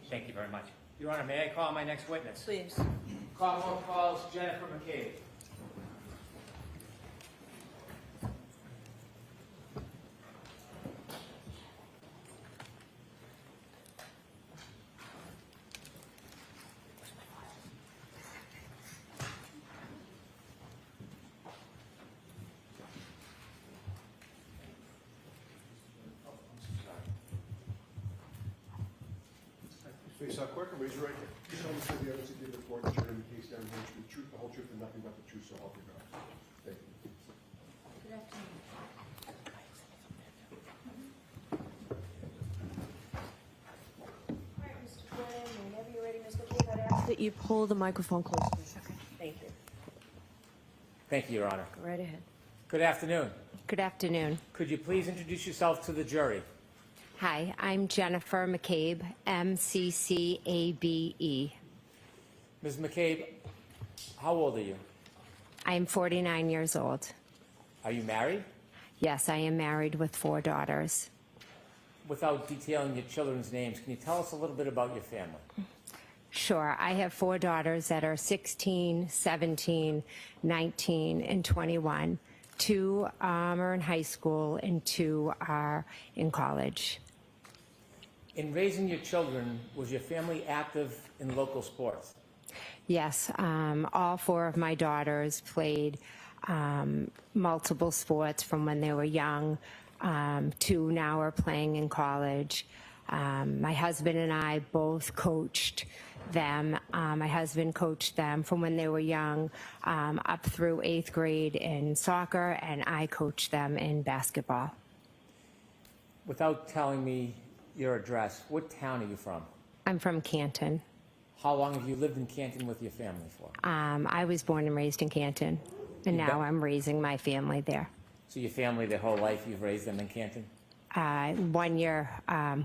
Thank you very much. Your Honor, may I call my next witness? Please. Commonwealth calls Jennifer McCabe. Face up quick and raise your right hand. You solemnly swear the evidence you give before the jury in the case down the truth, the whole truth, and nothing but the truth, so help you God. Thank you. Good afternoon. All right, Mr. Flynn, whenever you're ready, Mr. McCabe, I'd ask that you pull the microphone close, please. Okay. Thank you. Thank you, Your Honor. Go right ahead. Good afternoon. Good afternoon. Could you please introduce yourself to the jury? Hi, I'm Jennifer McCabe, M-C-C-A-B-E. Ms. McCabe, how old are you? I am 49 years old. Are you married? Yes, I am married with 4 daughters. Without detailing your children's names, can you tell us a little bit about your family? Sure. I have 4 daughters that are 16, 17, 19, and 21. 2 are in high school and 2 are in college. In raising your children, was your family active in local sports? Yes, all 4 of my daughters played multiple sports from when they were young. 2 now are playing in college. My husband and I both coached them. My husband coached them from when they were young up through 8th grade in soccer, and I coached them in basketball. Without telling me your address, what town are you from? I'm from Canton. How long have you lived in Canton with your family for? I was born and raised in Canton, and now I'm raising my family there. So your family, their whole life, you've raised them in Canton? 1 year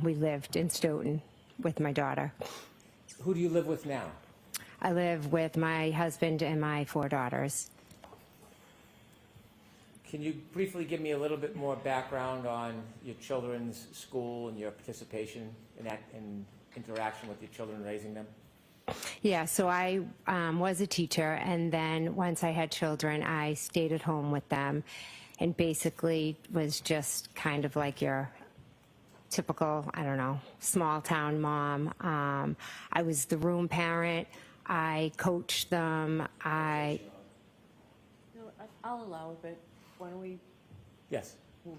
we lived in Stoughton with my daughter. Who do you live with now? I live with my husband and my 4 daughters. Can you briefly give me a little bit more background on your children's school and your participation in interaction with your children, raising them? Yeah, so I was a teacher, and then once I had children, I stayed at home with them and basically was just kind of like your typical, I don't know, small town mom. I was the room parent. I coached them. No, I'll allow it, but why don't we Yes. move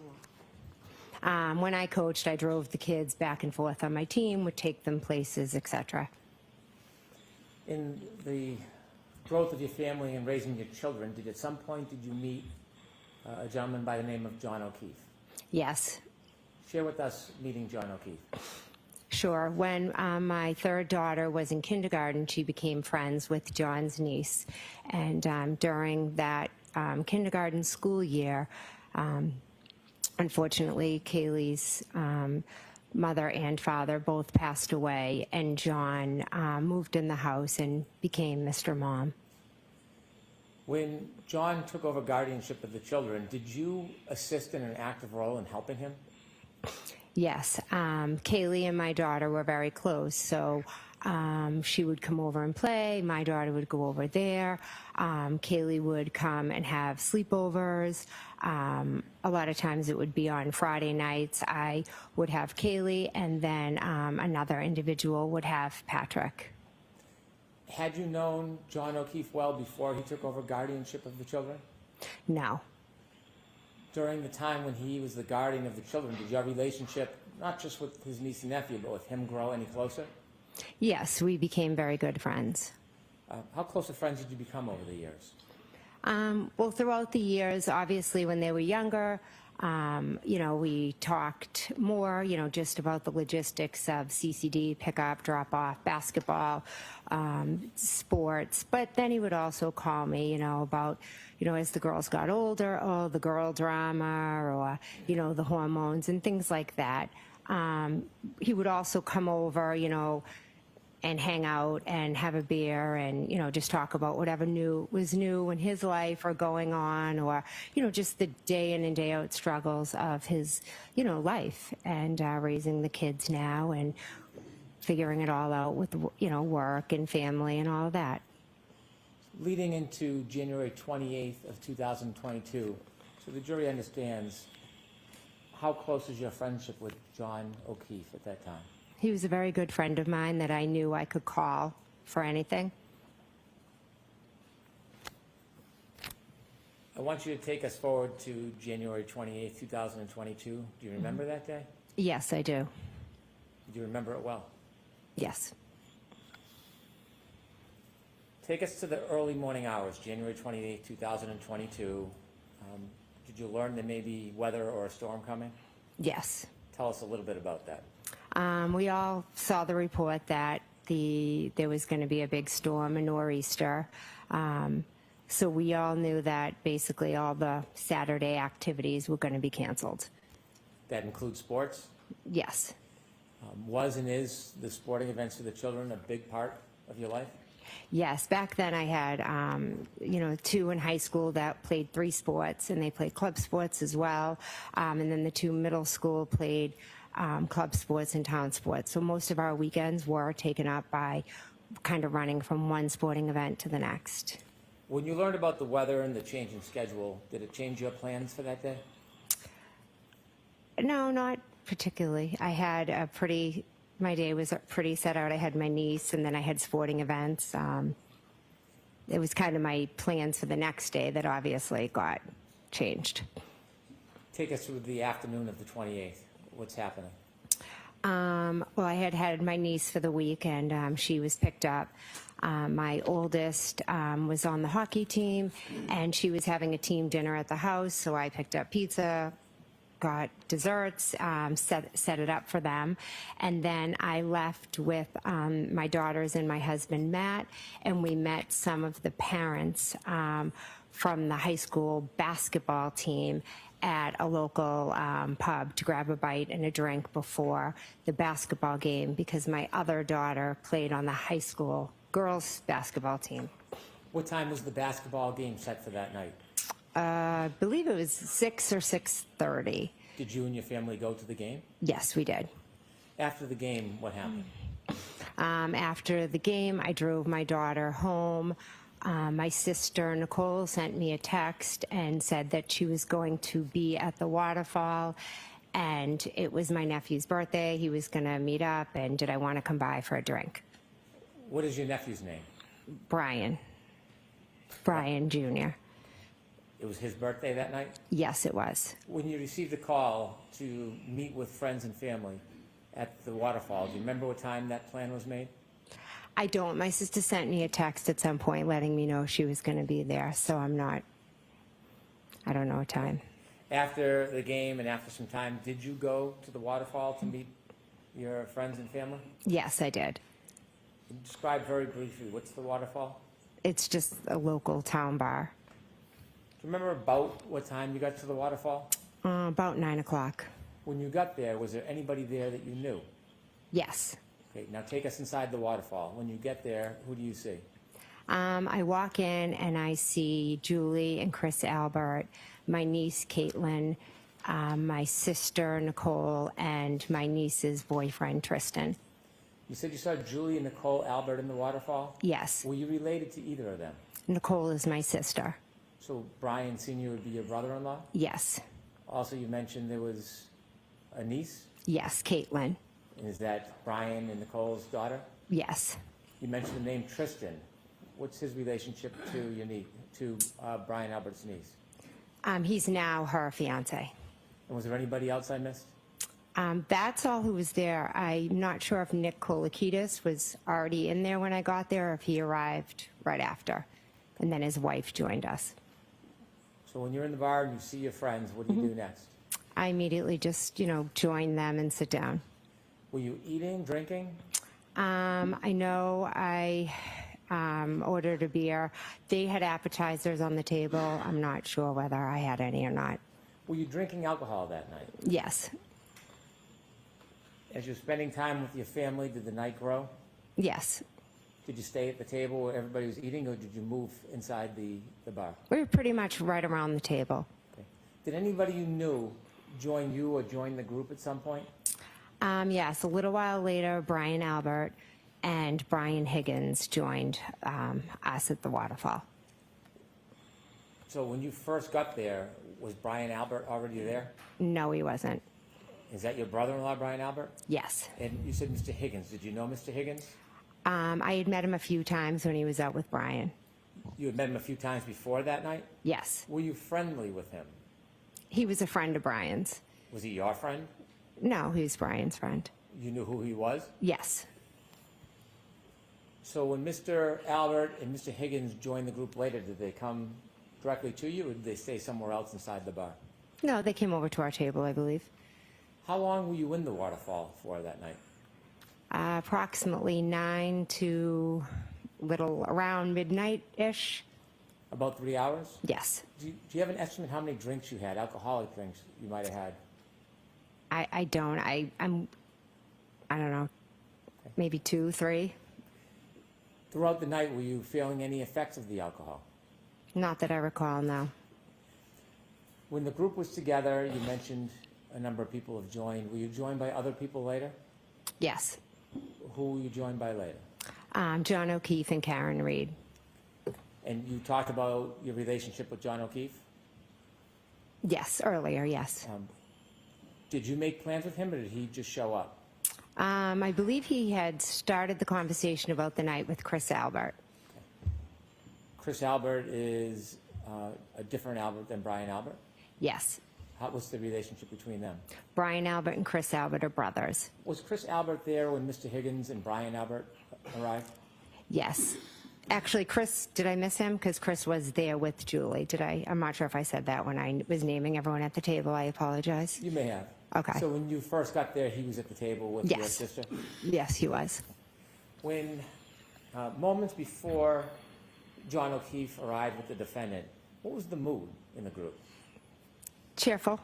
on? When I coached, I drove the kids back and forth on my team, would take them places, etc. In the growth of your family and raising your children, at some point did you meet a gentleman by the name of John O'Keefe? Yes, Share with us meeting John O'Keefe. sure. When my 3rd daughter was in kindergarten, she became friends with John's niece. And during that kindergarten school year, unfortunately, Kaylee's mother and father both passed away, and John moved in the house and became Mr. Mom. When John took over guardianship of the children, did you assist in an active role in helping him? Yes, Kaylee and my daughter were very close, so she would come over and play. My daughter would go over there. Kaylee would come and have sleepovers. A lot of times it would be on Friday nights. I would have Kaylee, and then another individual would have Patrick. Had you known John O'Keefe well before he took over guardianship of the children? No. During the time when he was the guardian of the children, did your relationship, not just with his niece and nephew, but with him, grow any closer? Yes, we became very good friends. How close of friends did you become over the years? Well, throughout the years, obviously, when they were younger, we talked more, just about the logistics of CCD, pickup, drop-off, basketball, sports. But then he would also call me, about, as the girls got older, the girl drama, or, the hormones and things like that. He would also come over, and hang out and have a beer and, just talk about whatever was new in his life or going on, or, just the day in and day out struggles of his, life and raising the kids now. And figuring it all out with, work and family and all of that. Leading into January 28th of 2022, so the jury understands, how close is your friendship with John O'Keefe at that time? He was a very good friend of mine that I knew I could call for anything. I want you to take us forward to January 28th, 2022. Do you remember that day? Yes, I do. Do you remember it well? Yes. Take us to the early morning hours, January 28th, 2022. Did you learn there may be weather or a storm coming? Yes. Tell us a little bit about that. We all saw the report that there was going to be a big storm, a nor'easter. So we all knew that basically all the Saturday activities were going to be canceled. That includes sports? Yes. Was and is the sporting events for the children a big part of your life? Yes, back then I had, two in high school that played 3 sports, and they played club sports as well. And then the 2 middle school played club sports and town sports. So most of our weekends were taken up by kind of running from one sporting event to the next. When you learned about the weather and the change in schedule, did it change your plans for that day? No, not particularly. I had my day was pretty set out. I had my niece, and then I had sporting events. It was kind of my plans for the next day that obviously got changed. Take us through the afternoon of the 28th. What's happening? Well, I had my niece for the week, and she was picked up. My oldest was on the hockey team, and she was having a team dinner at the house, so I picked up pizza, got desserts, set it up for them, and then I left with my daughters and my husband, Matt, and we met some of the parents from the high school basketball team at a local pub to grab a bite and a drink before the basketball game, because my other daughter played on the high school girls basketball team. What time was the basketball game set for that night? I believe it was 6 or 6:30. Did you and your family go to the game? Yes, we did. After the game, what happened? After the game, I drove my daughter home. My sister, Nicole, sent me a text and said that she was going to be at the Waterfall, and it was my nephew's birthday. He was going to meet up, and did I want to come by for a drink? What is your nephew's name? Brian Jr. It was his birthday that night? Yes, it was. When you received a call to meet with friends and family at the Waterfall, do you remember what time that plan was made? I don't. My sister sent me a text at some point letting me know she was going to be there, so I don't know what time. After the game and after some time, did you go to the Waterfall to meet your friends and family? Yes, I did. Describe very briefly, what's the Waterfall? It's just a local town bar. Do you remember about what time you got to the Waterfall? About 9 o'clock. When you got there, was there anybody there that you knew? Yes. Okay, now take us inside the Waterfall. When you get there, who do you see? I walk in and I see Julie and Chris Albert, my niece Caitlin, my sister Nicole, and my niece's boyfriend Tristan. You said you saw Julie and Nicole Albert in the Waterfall? Yes. Were you related to either of them? Nicole is my sister. So Brian Sr. would be your brother-in-law? Yes. Also, you mentioned there was a niece? Yes, Caitlin. And is that Brian and Nicole's daughter? Yes. You mentioned the name Tristan. What's his relationship to your niece, to Brian Albert's niece? He's now her fiance. And was there anybody else I missed? That's all who was there. I'm not sure if Nick Kolakidis was already in there when I got there or if he arrived right after. And then his wife joined us. So when you're in the bar and you see your friends, what do you do next? I immediately just, join them and sit down. Were you eating, drinking? I know I ordered a beer. They had appetizers on the table. I'm not sure whether I had any or not. Were you drinking alcohol that night? Yes. As you're spending time with your family, did the night grow? Yes. Did you stay at the table where everybody was eating, or did you move inside the bar? We were pretty much right around the table. Okay. Did anybody you knew join you or join the group at some point? Yes, a little while later, Brian Albert and Brian Higgins joined us at the Waterfall. So when you first got there, was Brian Albert already there? No, he wasn't. Is that your brother-in-law, Brian Albert? Yes. And you said Mr. Higgins. Did you know Mr. Higgins? I had met him a few times when he was out with Brian. You had met him a few times before that night? Yes. Were you friendly with him? He was a friend of Brian's. Was he your friend? No, he was Brian's friend. You knew who he was? Yes. So when Mr. Albert and Mr. Higgins joined the group later, did they come directly to you, or did they stay somewhere else inside the bar? No, they came over to our table, I believe. How long were you in the Waterfall for that night? Approximately 9 to little around midnight-ish. About 3 hours? Yes. Do you have an estimate how many drinks you had, alcoholic drinks you might have had? I don't. I don't know, maybe 2, 3. Throughout the night, were you feeling any effects of the alcohol? Not that I recall, no. When the group was together, you mentioned a number of people have joined. Were you joined by other people later? Yes. Who were you joined by later? John O'Keefe and Karen Reed. And you talked about your relationship with John O'Keefe. Yes, earlier, yes. Did you make plans with him, or did he just show up? I believe he had started the conversation about the night with Chris Albert. Chris Albert is a different Albert than Brian Albert? Yes. What's the relationship between them? Brian Albert and Chris Albert are brothers. Was Chris Albert there when Mr. Higgins and Brian Albert arrived? Yes. Actually, Chris, did I miss him? Because Chris was there with Julie. Did I? I'm not sure if I said that when I was naming everyone at the table. I apologize. You may have. Okay. So when you first got there, he was at the table with your Yes. sister? Yes, he was. When moments before John O'Keefe arrived with the defendant, what was the mood in the group? Cheerful.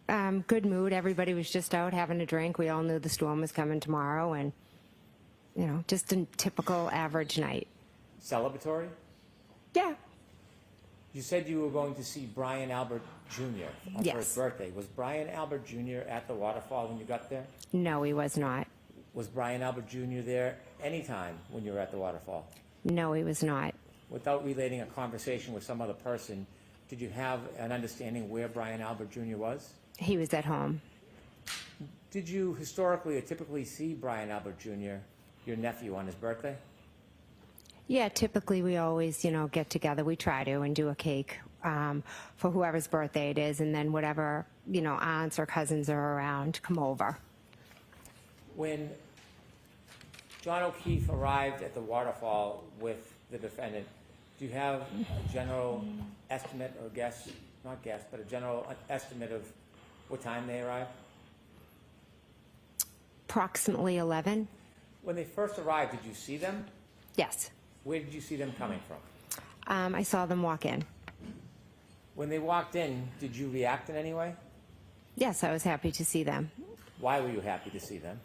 Good mood. Everybody was just out having a drink. We all knew the storm was coming tomorrow, and, you know, just a typical average night. Celebratory? Yeah. You said you were going to see Brian Albert Jr. for Yes. his birthday. Was Brian Albert Jr. at the Waterfall when you got there? No, he was not. Was Brian Albert Jr. there anytime when you were at the Waterfall? No, he was not. Without relating a conversation with some other person, did you have an understanding where Brian Albert Jr. was? He was at home. Did you historically or typically see Brian Albert Jr., your nephew, on his birthday? Yeah, typically we always, you know, get together. We try to and do a cake for whoever's birthday it is, and then whatever, you know, aunts or cousins are around come over. When John O'Keefe arrived at the Waterfall with the defendant, do you have a general estimate or guess, not guess, but a general estimate of what time they arrived? Approximately 11. When they first arrived, did you see them? Yes. Where did you see them coming from? I saw them walk in. When they walked in, did you react in any way? Yes, I was happy to see them Why were you happy to see them?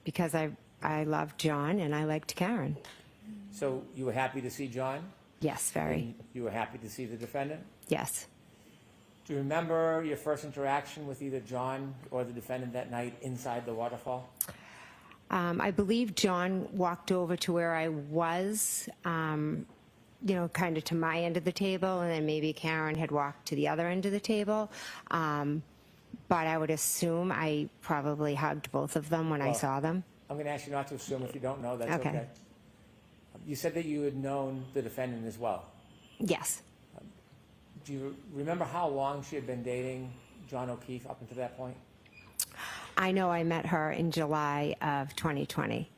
because I loved John and I liked Karen. So you were happy to see John? Yes, very. And you were happy to see the defendant? Yes. Do you remember your first interaction with either John or the defendant that night inside the Waterfall? I believe John walked over to where I was, you know, kind of to my end of the table, and then maybe Karen had walked to the other end of the table. But I would assume I probably hugged both of them when I Well, saw them. I'm going to ask you not to assume. If you don't know, that's Okay. okay. You said that you had known the defendant as well. Yes. Do you remember how long she had been dating John O'Keefe up until that point? I know I met her in July of 2020.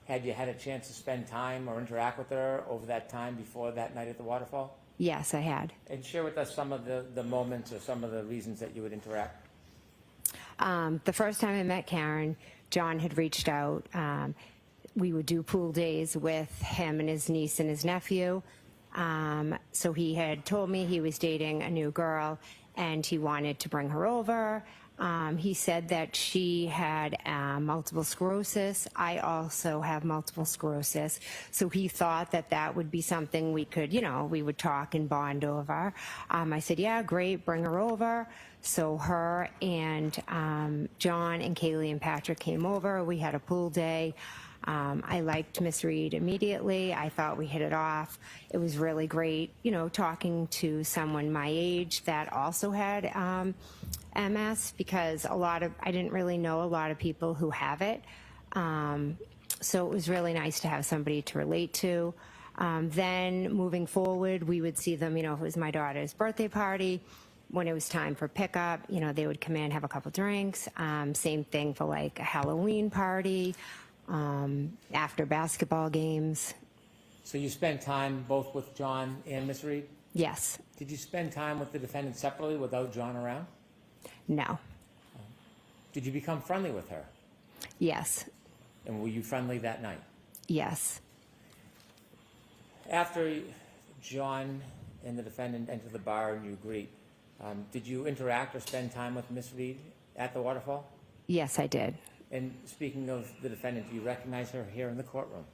Had you had a chance to spend time or interact with her over that time before that night at the Waterfall? Yes, I had. And share with us some of the moments or some of the reasons that you would interact. The first time I met Karen, John had reached out. We would do pool days with him and his niece and his nephew. So he had told me he was dating a new girl and he wanted to bring her over. He said that she had multiple sclerosis. I also have multiple sclerosis. So he thought that that would be something we could, we would talk and bond over. I said, yeah, great, bring her over. So her and John and Kaylee and Patrick came over. We had a pool day. I liked Miss Reed immediately. I thought we hit it off. It was really great, talking to someone my age that also had MS, because I didn't really know a lot of people who have it. So it was really nice to have somebody to relate to. Then moving forward, we would see them, if it was my daughter's birthday party, when it was time for pickup, they would come in, have a couple drinks. Same thing for like a Halloween party, after basketball games. So you spent time both with John and Miss Reed? Yes. Did you spend time with the defendant separately without John around? No. Did you become friendly with her? Yes. And were you friendly that night? Yes. After John and the defendant entered the bar and you agreed, did you interact or spend time with Miss Reed at the Waterfall? Yes, I did. And speaking of the defendant, do you recognize her here in the courtroom?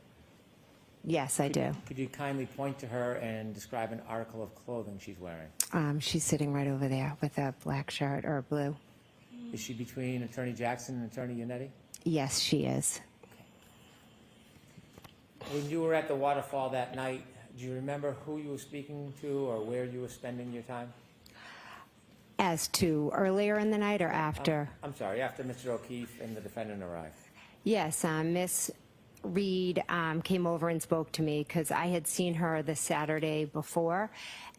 Yes, I do. Could you kindly point to her and describe an article of clothing she's wearing? She's sitting right over there with a black shirt or blue. Is she between Attorney Jackson and Attorney Yannetti? Yes, she is. When you were at the Waterfall that night, do you remember who you were speaking to or where you were spending your time? As to earlier in the night or after? I'm sorry, after Mr. O'Keefe and the defendant arrived. Yes, Miss Reed came over and spoke to me because I had seen her the Saturday before,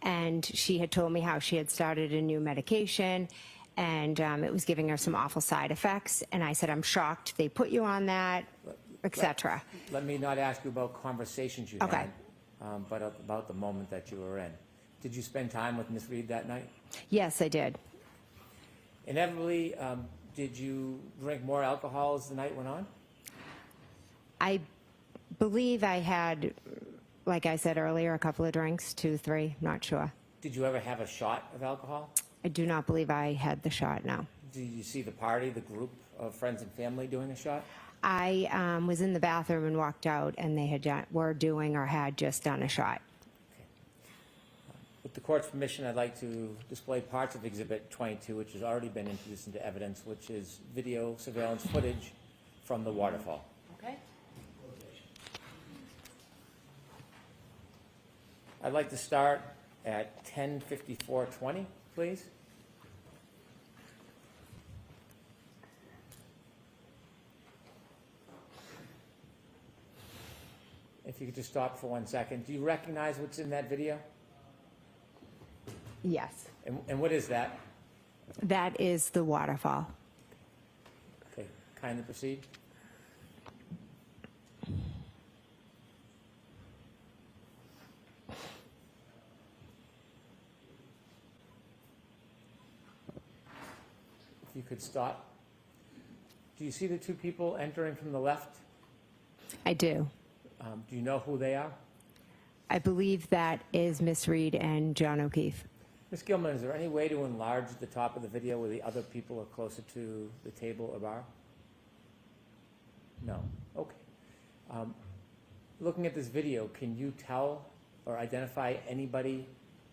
and she had told me how she had started a new medication, and it was giving her some awful side effects. And I said, I'm shocked they put you on that, etc. Let me not ask you about conversations you Okay. had, but about the moment that you were in. Did you spend time with Miss Reed that night? Yes, I did. Inevitably, did you drink more alcohol as the night went on? I believe I had, like I said earlier, a couple of drinks, 2, 3, not sure. Did you ever have a shot of alcohol? I do not believe I had the shot, no. Did you see the party, the group of friends and family doing a shot? I was in the bathroom and walked out, and they were doing or had just done a shot. With the court's permission, I'd like to display parts of Exhibit 22, which has already been introduced into evidence, which is video surveillance footage from the Waterfall. Okay? I'd like to start at 10:54:20, please. If you could just stop for 1 second. Do you recognize what's in that video? Yes. And what is that? That is the Waterfall. Okay, kindly proceed. If you could stop. Do you see the two people entering from the left? I do. Do you know who they are? I believe that is Miss Reed and John O'Keefe. Ms. Gilman, is there any way to enlarge the top of the video where the other people are closer to the table or bar? No. Okay. Looking at this video, can you tell or identify anybody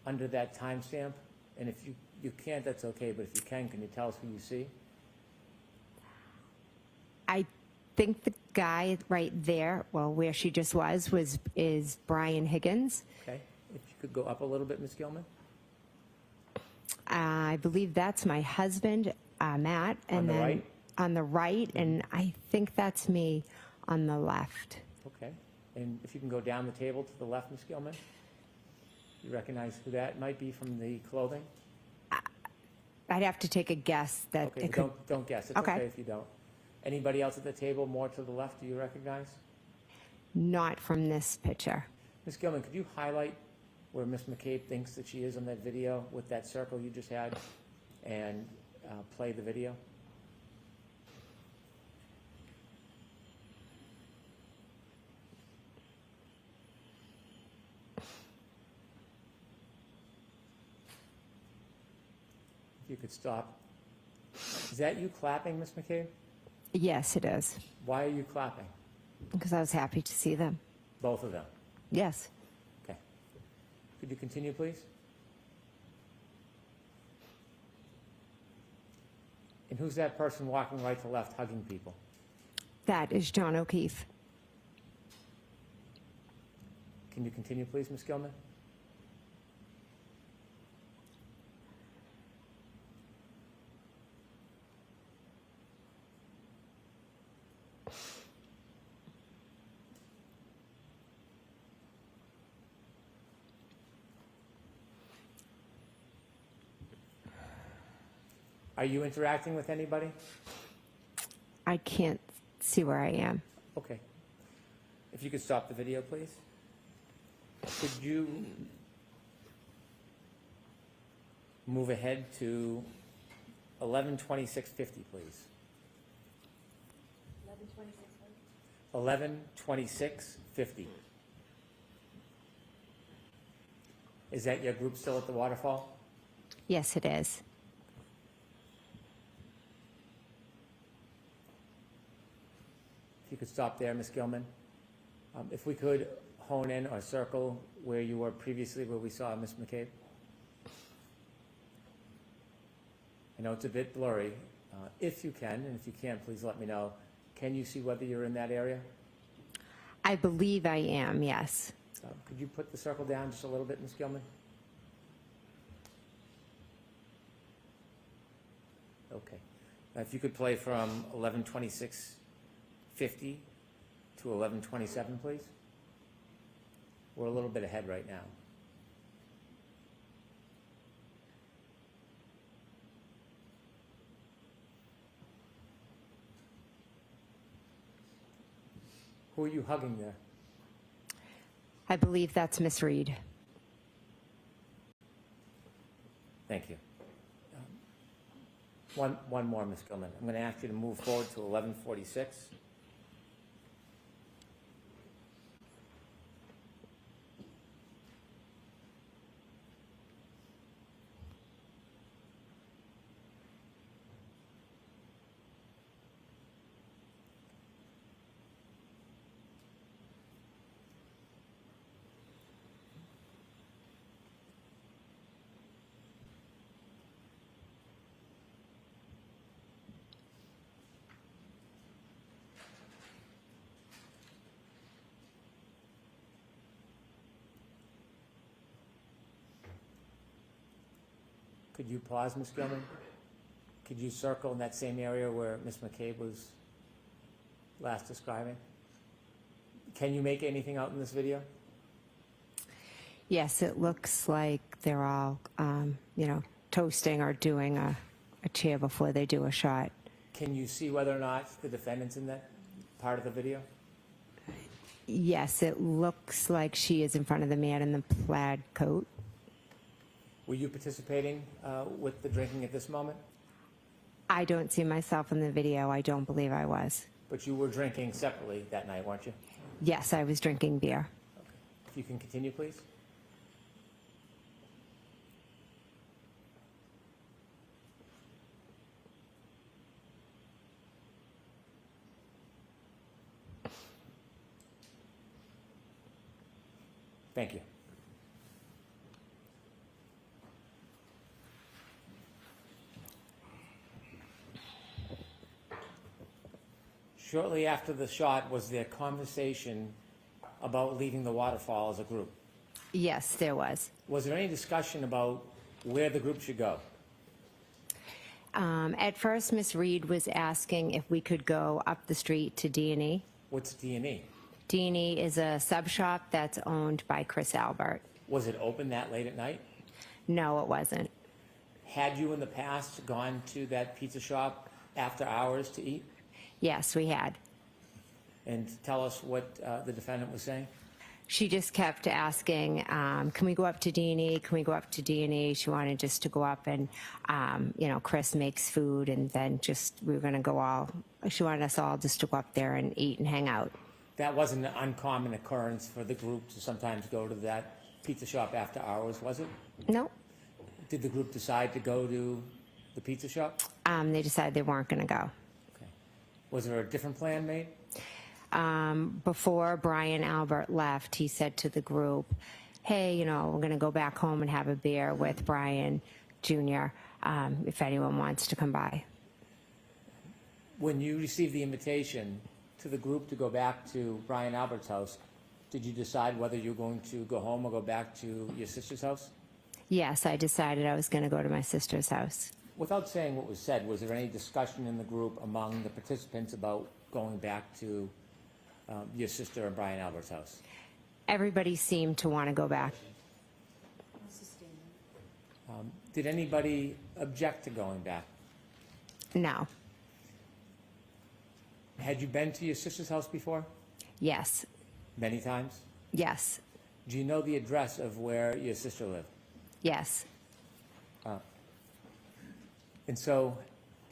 under that timestamp? And if you can't, that's okay, but if you can you tell us who you see? I think the guy right there, well, where she just is Brian Higgins. Okay. If you could go up a little bit, Ms. Gilman. I believe that's my husband, Matt. And On the then right? On the right, and I think that's me on the left. Okay. And if you can go down the table to the left, Ms. Gilman. You recognize who that might be from the clothing? I'd have to take a guess that Okay, it could. don't guess. It's Okay. okay if you don't. Anybody else at the table more to the left do you recognize? Not from this picture. Ms. Gilman, could you highlight where Ms. McCabe thinks that she is on that video with that circle you just had and play the video? If you could stop. Is that you clapping, Ms. McCabe? Yes, it is, Why are you clapping? because I was happy to see them. Both of them? Yes. Okay. Could you continue, please? And who's that person walking right to left hugging people? That is John O'Keefe. Can you continue, please, Ms. Gilman? Are you interacting with anybody? I can't see where I am. Okay. If you could stop the video, please. Could you move ahead to 11:26:50, please? 11:26:50. Is that your group still at the Waterfall? Yes, it is. If you could stop there, Ms. Gilman. If we could hone in or circle where you were previously, where we saw Ms. McCabe. I know it's a bit blurry. If you can, and if you can't, please let me know. Can you see whether you're in that area? I believe I am, yes. Could you put the circle down just a little bit, Ms. Gilman? Okay. Now, if you could play from 11:26:50 to 11:27, please. We're a little bit ahead right now. Who are you hugging there? I believe that's Miss Reed. Thank you. One more, Ms. Gilman. I'm going to ask you to move forward to 11:46. Could you pause, Ms. Gilman? Could you circle in that same area where Ms. McCabe was last describing? Can you make anything out in this video? Yes, it looks like they're all, toasting or doing a cheer before they do a shot. Can you see whether or not the defendant's in that part of the video? Yes, it looks like she is in front of the man in the plaid coat. Were you participating with the drinking at this moment? I don't see myself in the video. I don't believe I was. But you were drinking separately that night, weren't you? Yes, I was drinking beer. Okay. If you can continue, please. Thank you. Shortly after the shot, was there conversation about leaving the Waterfall as a group? Yes, there was. Was there any discussion about where the group should go? At first, Miss Reed was asking if we could go up the street to D&E. What's D&E? D&E is a sub shop that's owned by Chris Albert. Was it open that late at night? No, it wasn't. Had you in the past gone to that pizza shop after hours to eat? Yes, we had. And tell us what the defendant was saying? She just kept asking, can we go up to D&E? Can we go up to D&E? She wanted just to go up and, Chris makes food and then we were going to go she wanted us all just to go up there and eat and hang out. That wasn't an uncommon occurrence for the group to sometimes go to that pizza shop after hours, was it? No, Did the group decide to go to the pizza shop? They decided they weren't going to go. Okay. Was there a different plan made? Before Brian Albert left, he said to the group, hey, you know, we're going to go back home and have a beer with Brian Jr. If anyone wants to come by. When you received the invitation to the group to go back to Brian Albert's house, did you decide whether you were going to go home or go back to your sister's house? Yes, I decided I was going to go to my sister's house. Without saying what was said, was there any discussion in the group among the participants about going back to your sister and Brian Albert's house? Everybody seemed to want to go back. Did anybody object to going back? No. Had you been to your sister's house before? Yes. Many times? Yes. Do you know the address of where your sister lived? Yes. And so,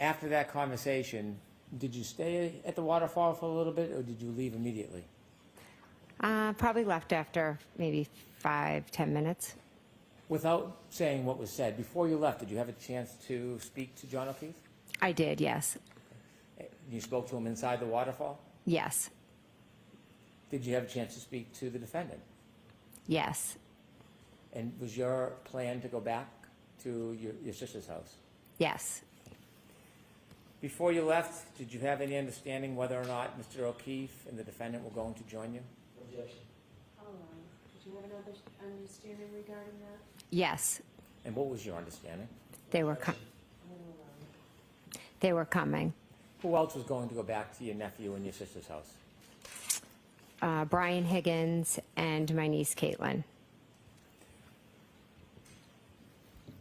after that conversation, did you stay at the Waterfall for a little bit, or did you leave immediately? Probably left after maybe 5-10 minutes. Without saying what was said, before you left, did you have a chance to speak to John O'Keefe? I did, yes. You spoke to him inside the Waterfall? Yes. Did you have a chance to speak to the defendant? Yes. And was your plan to go back to your sister's house? Yes. Before you left, did you have any understanding whether or not Mr. O'Keefe and the defendant were going to join you? Objection. Hold on. Did you have another understanding regarding that? Yes. And what was your understanding? They were They were coming. Who else was going to go back to your nephew and your sister's house? Brian Higgins and my niece Caitlin.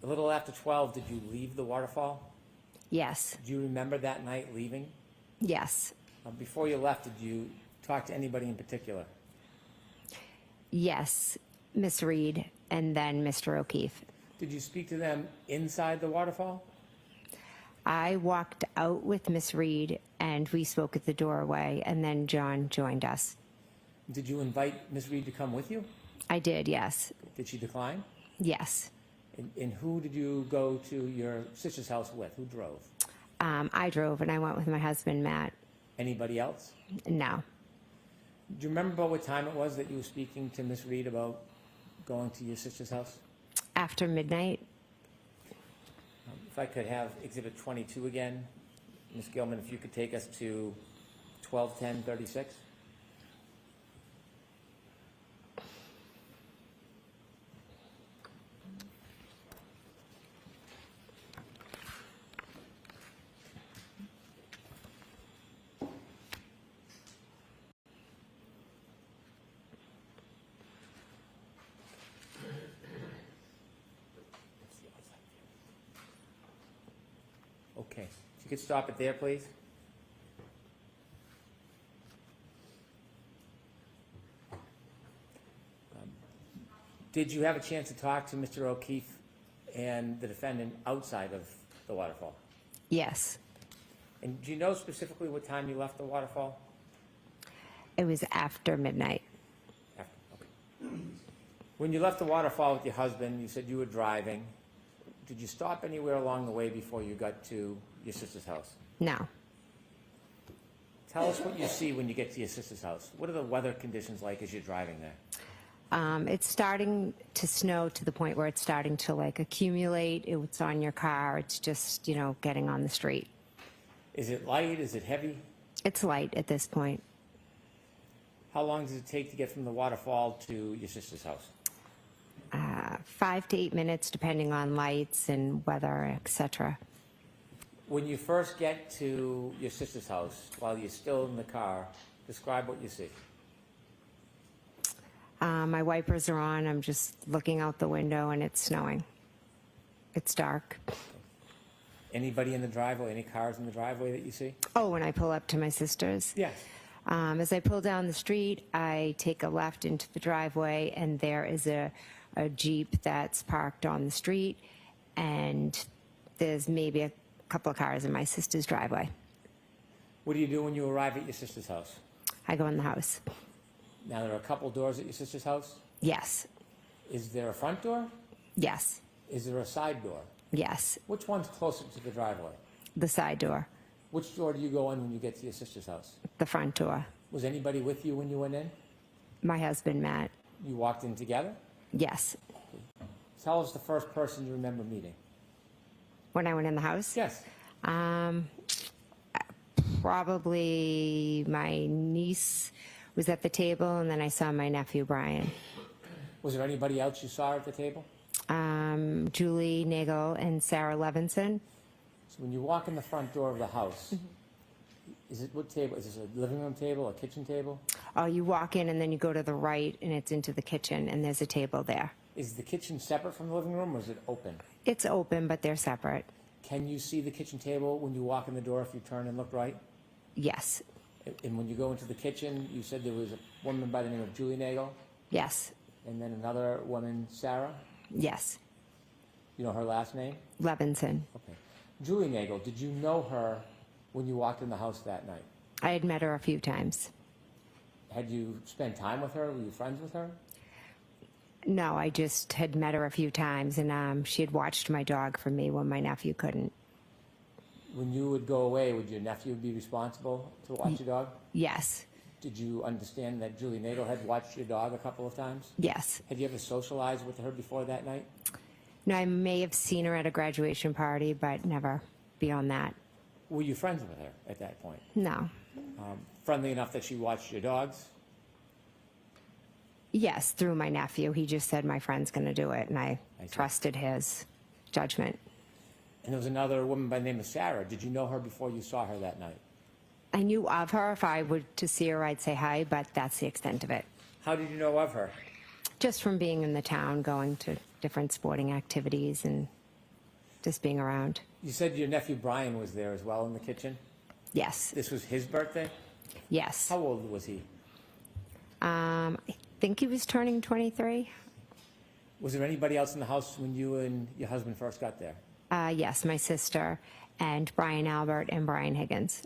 A little after 12, did you leave the Waterfall? Yes. Do you remember that night leaving? Yes. Before you left, did you talk to anybody in particular? Yes. Miss Reed and then Mr. O'Keefe. Did you speak to them inside the Waterfall? I walked out with Miss Reed and we spoke at the doorway, and then John joined us. Did you invite Ms. Reed to come with you? I did, yes. Did she decline? Yes. And who did you go to your sister's house with? Who drove? I drove and I went with my husband, Matt. Anybody else? No. Do you remember what time it was that you were speaking to Ms. Reed about going to your sister's house? After midnight? If I could have Exhibit 22 again. Ms. Gilman, if you could take us to 12:10:36. Okay, if you could stop it there, please. Did you have a chance to talk to Mr. O'Keefe and the defendant outside of the Waterfall? Yes. And do you know specifically what time you left the Waterfall? It was after midnight. After, okay. When you left the Waterfall with your husband, you said you were driving. Did you stop anywhere along the way before you got to your sister's house? No. Tell us what you see when you get to your sister's house. What are the weather conditions like as you're driving there? It's starting to snow to the point where it's starting to like accumulate. It's on your car. It's just, you know, getting on the street. Is it light? Is it heavy? It's light at this point. How long does it take to get from the Waterfall to your sister's house? 5 to 8 minutes, depending on lights and weather, etc. When you first get to your sister's house, while you're still in the car, describe what you see. My wipers are on. I'm just looking out the window, and it's snowing. It's dark. Anybody in the driveway? Any cars in the driveway that you see? Oh, when I pull up to my sister's? Yes. As I pull down the street, I take a left into the driveway, and there is a Jeep that's parked on the street, and there's maybe a couple of cars in my sister's driveway. What do you do when you arrive at your sister's house? I go in the house. Now, there are a couple doors at your sister's house. Yes. Is there a front door? Yes. Is there a side door? Yes, Which one's closer to the driveway? the side door, Which door do you go in when you get to your sister's house? the front door. Was anybody with you when you went in? My husband, Matt. You walked in together? Yes. Tell us the first person you remember meeting. When I went in the house? Yes. Probably my niece was at the table, and then I saw my nephew, Brian. Was there anybody else you saw at the table? Julie Nagel and Sarah Levinson. So when you walk in the front door of the house, is it what table? Is this a living room table, a kitchen table? Oh, you walk in and then you go to the right and it's into the kitchen and there's a table there. Is the kitchen separate from the living room or is it open? It's open, but they're separate. Can you see the kitchen table when you walk in the door if you turn and look right? Yes, And when you go into the kitchen, you said there was a woman by the name of Julie Nagel yes, and then another woman, Sarah? yes. You know her last name? Levinson. Okay. Julie Nagel, did you know her when you walked in the house that night? I had met her a few times. Had you spent time with her? Were you friends with her? No, I just had met her a few times, and she had watched my dog for me when my nephew couldn't. When you would go away, would your nephew be responsible to watch your dog? Yes, Did you understand that Julie Nagel had watched your dog a couple of times? yes. Had you ever socialized with her before that night? No, I may have seen her at a graduation party, but never beyond that. Were you friends with her at that point? No. Friendly enough that she watched your dogs? Yes, through my nephew. He just said my friend's going to do it, and I I see. trusted his judgment. And there was another woman by the name of Sarah. Did you know her before you saw her that night? I knew of her. If I were to see her, I'd say hi, but that's the extent of it. How did you know of her? Just from being in the town, going to different sporting activities, and just being around. You said your nephew Brian was there as well in the kitchen. Yes, This was his birthday? yes. How old was he? I think he was turning 23. Was there anybody else in the house when you and your husband first got there? Yes, my sister and Brian Albert and Brian Higgins.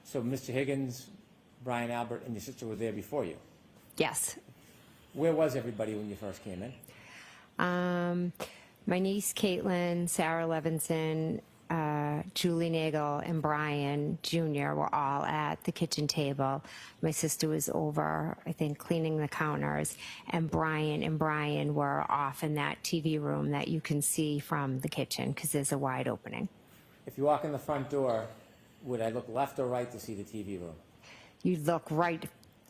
So Mr. Higgins, Brian Albert, and your sister were there before you. Yes. Where was everybody when you first came in? My niece Caitlin, Sarah Levinson, Julie Nagel, and Brian Jr. were all at the kitchen table. My sister was over, I think, cleaning the counters, and Brian were off in that TV room that you can see from the kitchen because there's a wide opening. If you walk in the front door, would I look left or right to see the TV room? You look right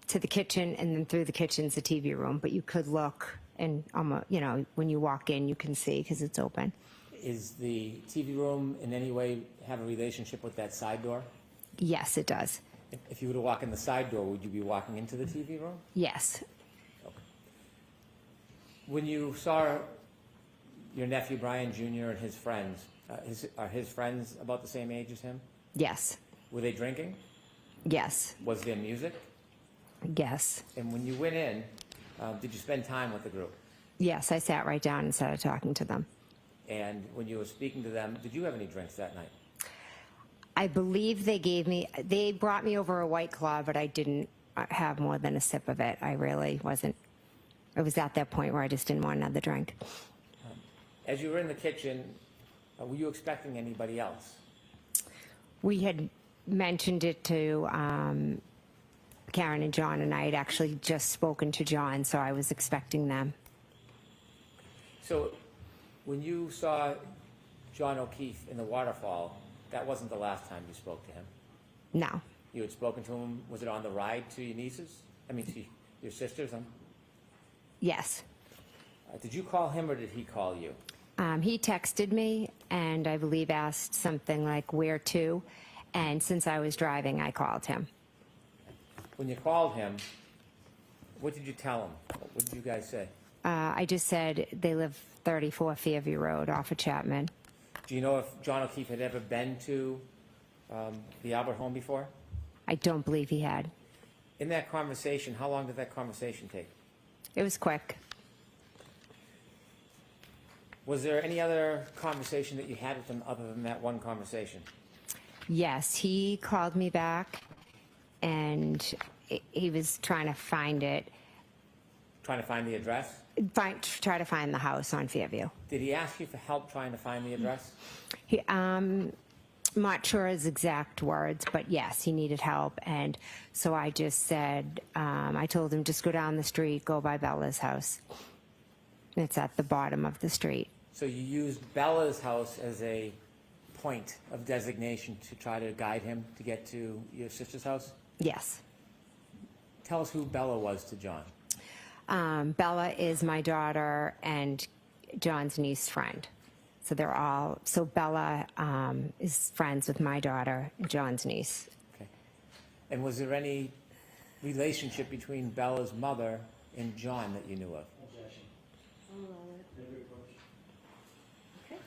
to the kitchen, and then through the kitchen's the TV room, but you could look, and when you walk in, you can see because it's open. Is the TV room in any way have a relationship with that side door? Yes, it does. If you were to walk in the side door, would you be walking into the TV room? Yes. When you saw your nephew Brian Jr. and his friends, are his friends about the same age as him? Yes. Were they drinking? Yes. Was there music? Yes. And when you went in, did you spend time with the group? Yes, I sat right down and started talking to them. And when you were speaking to them, did you have any drinks that night? I believe they brought me over a White Claw, but I didn't have more than a sip of it. I really wasn't. I was at that point where I just didn't want another drink. As you were in the kitchen, were you expecting anybody else? We had mentioned it to Karen and John, and I had actually just spoken to John, so I was expecting them. So when you saw John O'Keefe in the Waterfall, that wasn't the last time you spoke to him? No. You had spoken to him, was it on the ride to your nieces? I mean, to your sisters? Yes. Did you call him or did he call you? He texted me and I believe asked something like, where to? And since I was driving, I called him. When you called him, what did you tell him? What did you guys say? I just said they live 34 Fairview Road off of Chapman. Do you know if John O'Keefe had ever been to the Albert home before? I don't believe he had. In that conversation, how long did that conversation take? It was quick. Was there any other conversation that you had with him other than that one conversation? Yes, he called me back and he was trying to find it. trying to find the address? Try to find the house on Fairview. Did he ask you for help trying to find the address? He, not sure his exact words, but yes, he needed help. And so I just said, I told him, just go down the street, go by Bella's house. It's at the bottom of the street. So you used Bella's house as a point of designation to try to guide him to get to your sister's house? Yes. Tell us who Bella was to John. Bella is my daughter and John's niece friend. So so Bella is friends with my daughter and John's niece. Okay. And was there any relationship between Bella's mother and John that you knew of? I'll allow it. Okay.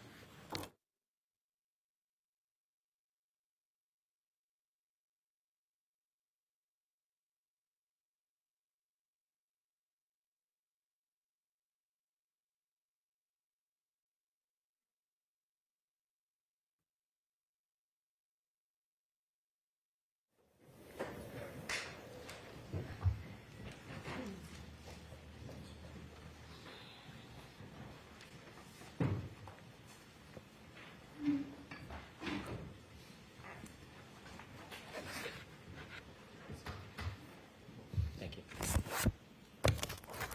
Thank you.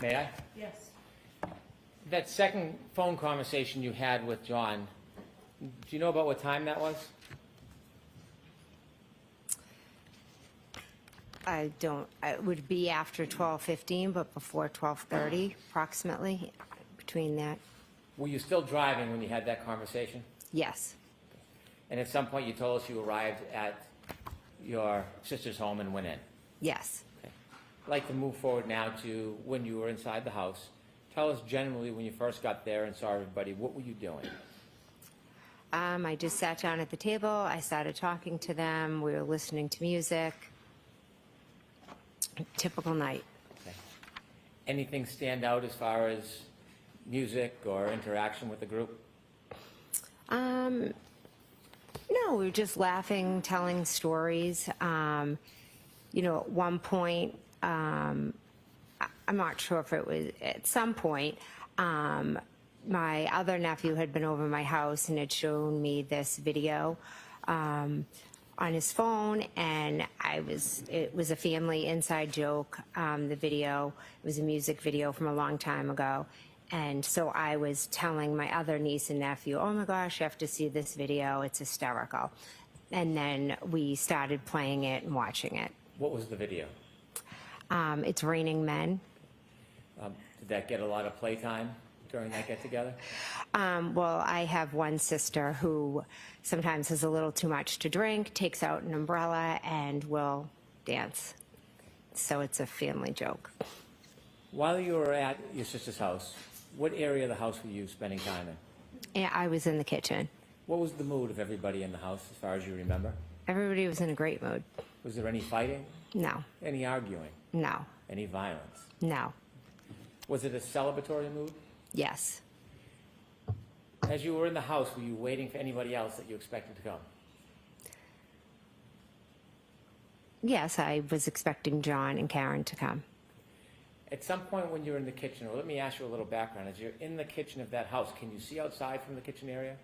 May I? Yes. That second phone conversation you had with John, do you know about what time that was? I don't, it would be after 12:15, but before 12:30 approximately, between that. Were you still driving when you had that conversation? Yes. And at some point you told us you arrived at your sister's home and went in? Yes. Okay. I'd like to move forward now to when you were inside the house. Tell us generally when you first got there and saw everybody, what were you doing? I just sat down at the table. I started talking to them. We were listening to music. Typical night. Okay. Anything stand out as far as music or interaction with the group? No, we were just laughing, telling stories. At one point, I'm not sure if it was at some point, my other nephew had been over my house and had shown me this video on his phone, and it was a family inside joke. The video, it was a music video from a long time ago. And so I was telling my other niece and nephew, oh my gosh, you have to see this video, it's hysterical. And then we started playing it and watching it. What was the video? It's Raining Men. Did that get a lot of playtime during that get-together? Well, I have one sister who sometimes has a little too much to drink, takes out an umbrella, and will dance. So it's a family joke. While you were at your sister's house, what area of the house were you spending time in? And I was in the kitchen. What was the mood of everybody in the house, as far as you remember? Everybody was in a great mood. Was there any fighting? No, Any arguing? no, Any violence? no, Was it a celebratory mood? yes. As you were in the house, were you waiting for anybody else that you expected to come? Yes, I was expecting John and Karen to come. At some point when you're in the kitchen, or let me ask you a little background. As you're in the kitchen of that house, can you see outside from the kitchen area?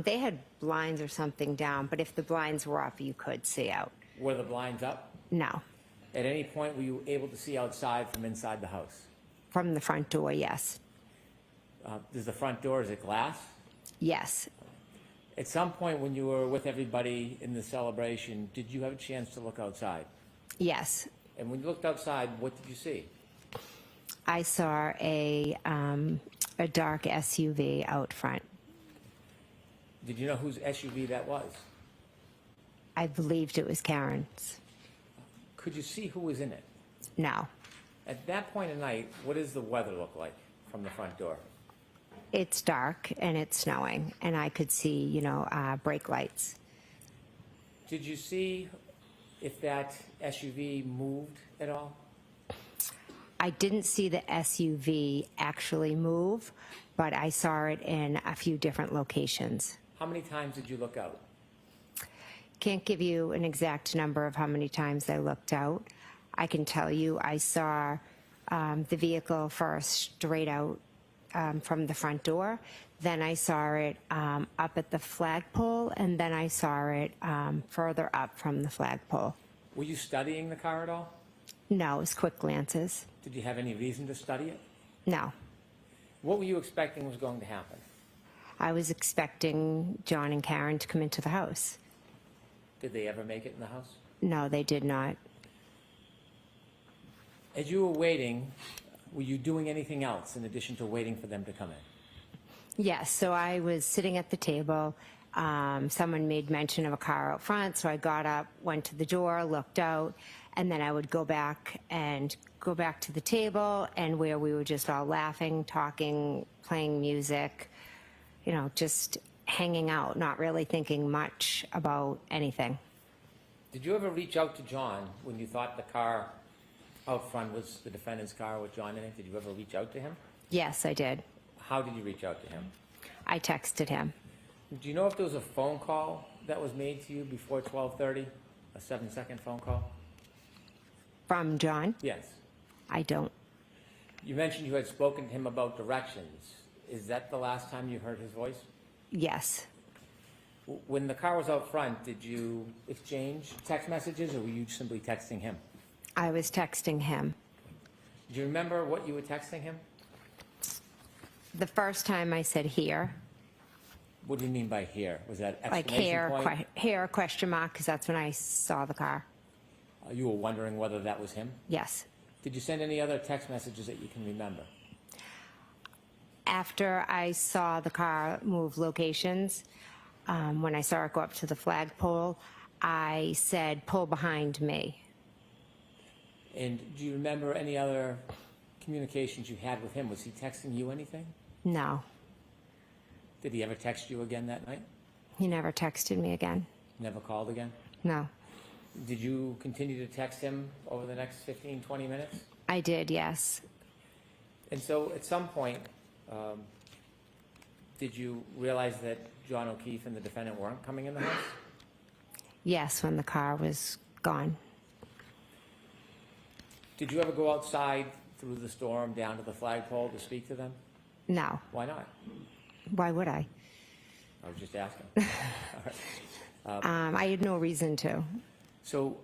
They had blinds or something down, but if the blinds were up, you could see out. Were the blinds up? No. At any point were you able to see outside from inside the house? From the front door, yes. Does the front door, is it glass? Yes. At some point when you were with everybody in the celebration, did you have a chance to look outside? Yes. And when you looked outside, what did you see? I saw a dark SUV out front. Did you know whose SUV that was? I believed it was Karen's. Could you see who was in it? No. At that point of night, what does the weather look like from the front door? It's dark and it's snowing, and I could see, brake lights. Did you see if that SUV moved at all? I didn't see the SUV actually move, but I saw it in a few different locations. How many times did you look out? Can't give you an exact number of how many times I looked out. I can tell you I saw the vehicle first straight out from the front door. Then I saw it up at the flagpole, and then I saw it further up from the flagpole. Were you studying the car at all? No, it was quick glances. Did you have any reason to study it? No. What were you expecting was going to happen? I was expecting John and Karen to come into the house. Did they ever make it in the house? No, they did not. As you were waiting, were you doing anything else in addition to waiting for them to come in? Yes, so I was sitting at the table. Someone made mention of a car out front, so I got up, went to the door, looked out, and then I would go back to the table, and where we were just all laughing, talking, playing music, you know, just hanging out, not really thinking much about anything. Did you ever reach out to John when you thought the car out front was the defendant's car with John in it? Did you ever reach out to him? Yes, I did. How did you reach out to him? I texted him. Do you know if there was a phone call that was made to you before 12:30? A 7-second phone call? From John? Yes. I don't. You mentioned you had spoken to him about directions. Is that the last time you heard his voice? Yes. When the car was out front, did you exchange text messages, or were you simply texting him? I was texting him. Do you remember what you were texting him? The first time I said here, What do you mean by here? Was that like exclamation point? hair question mark, because that's when I saw the car. You were wondering whether that was him? Yes. Did you send any other text messages that you can remember? After I saw the car move locations, when I saw it go up to the flagpole, I said, pull behind me. And do you remember any other communications you had with him? Was he texting you anything? No, Did he ever text you again that night? he never texted me again. Never called again? No, Did you continue to text him over the next 15, 20 minutes? I did, yes. And so at some point, did you realize that John O'Keefe and the defendant weren't coming in the house? Yes, when the car was gone. Did you ever go outside through the storm down to the flagpole to speak to them? No, Why not? why would I? I was just asking. All right. I had no reason to. So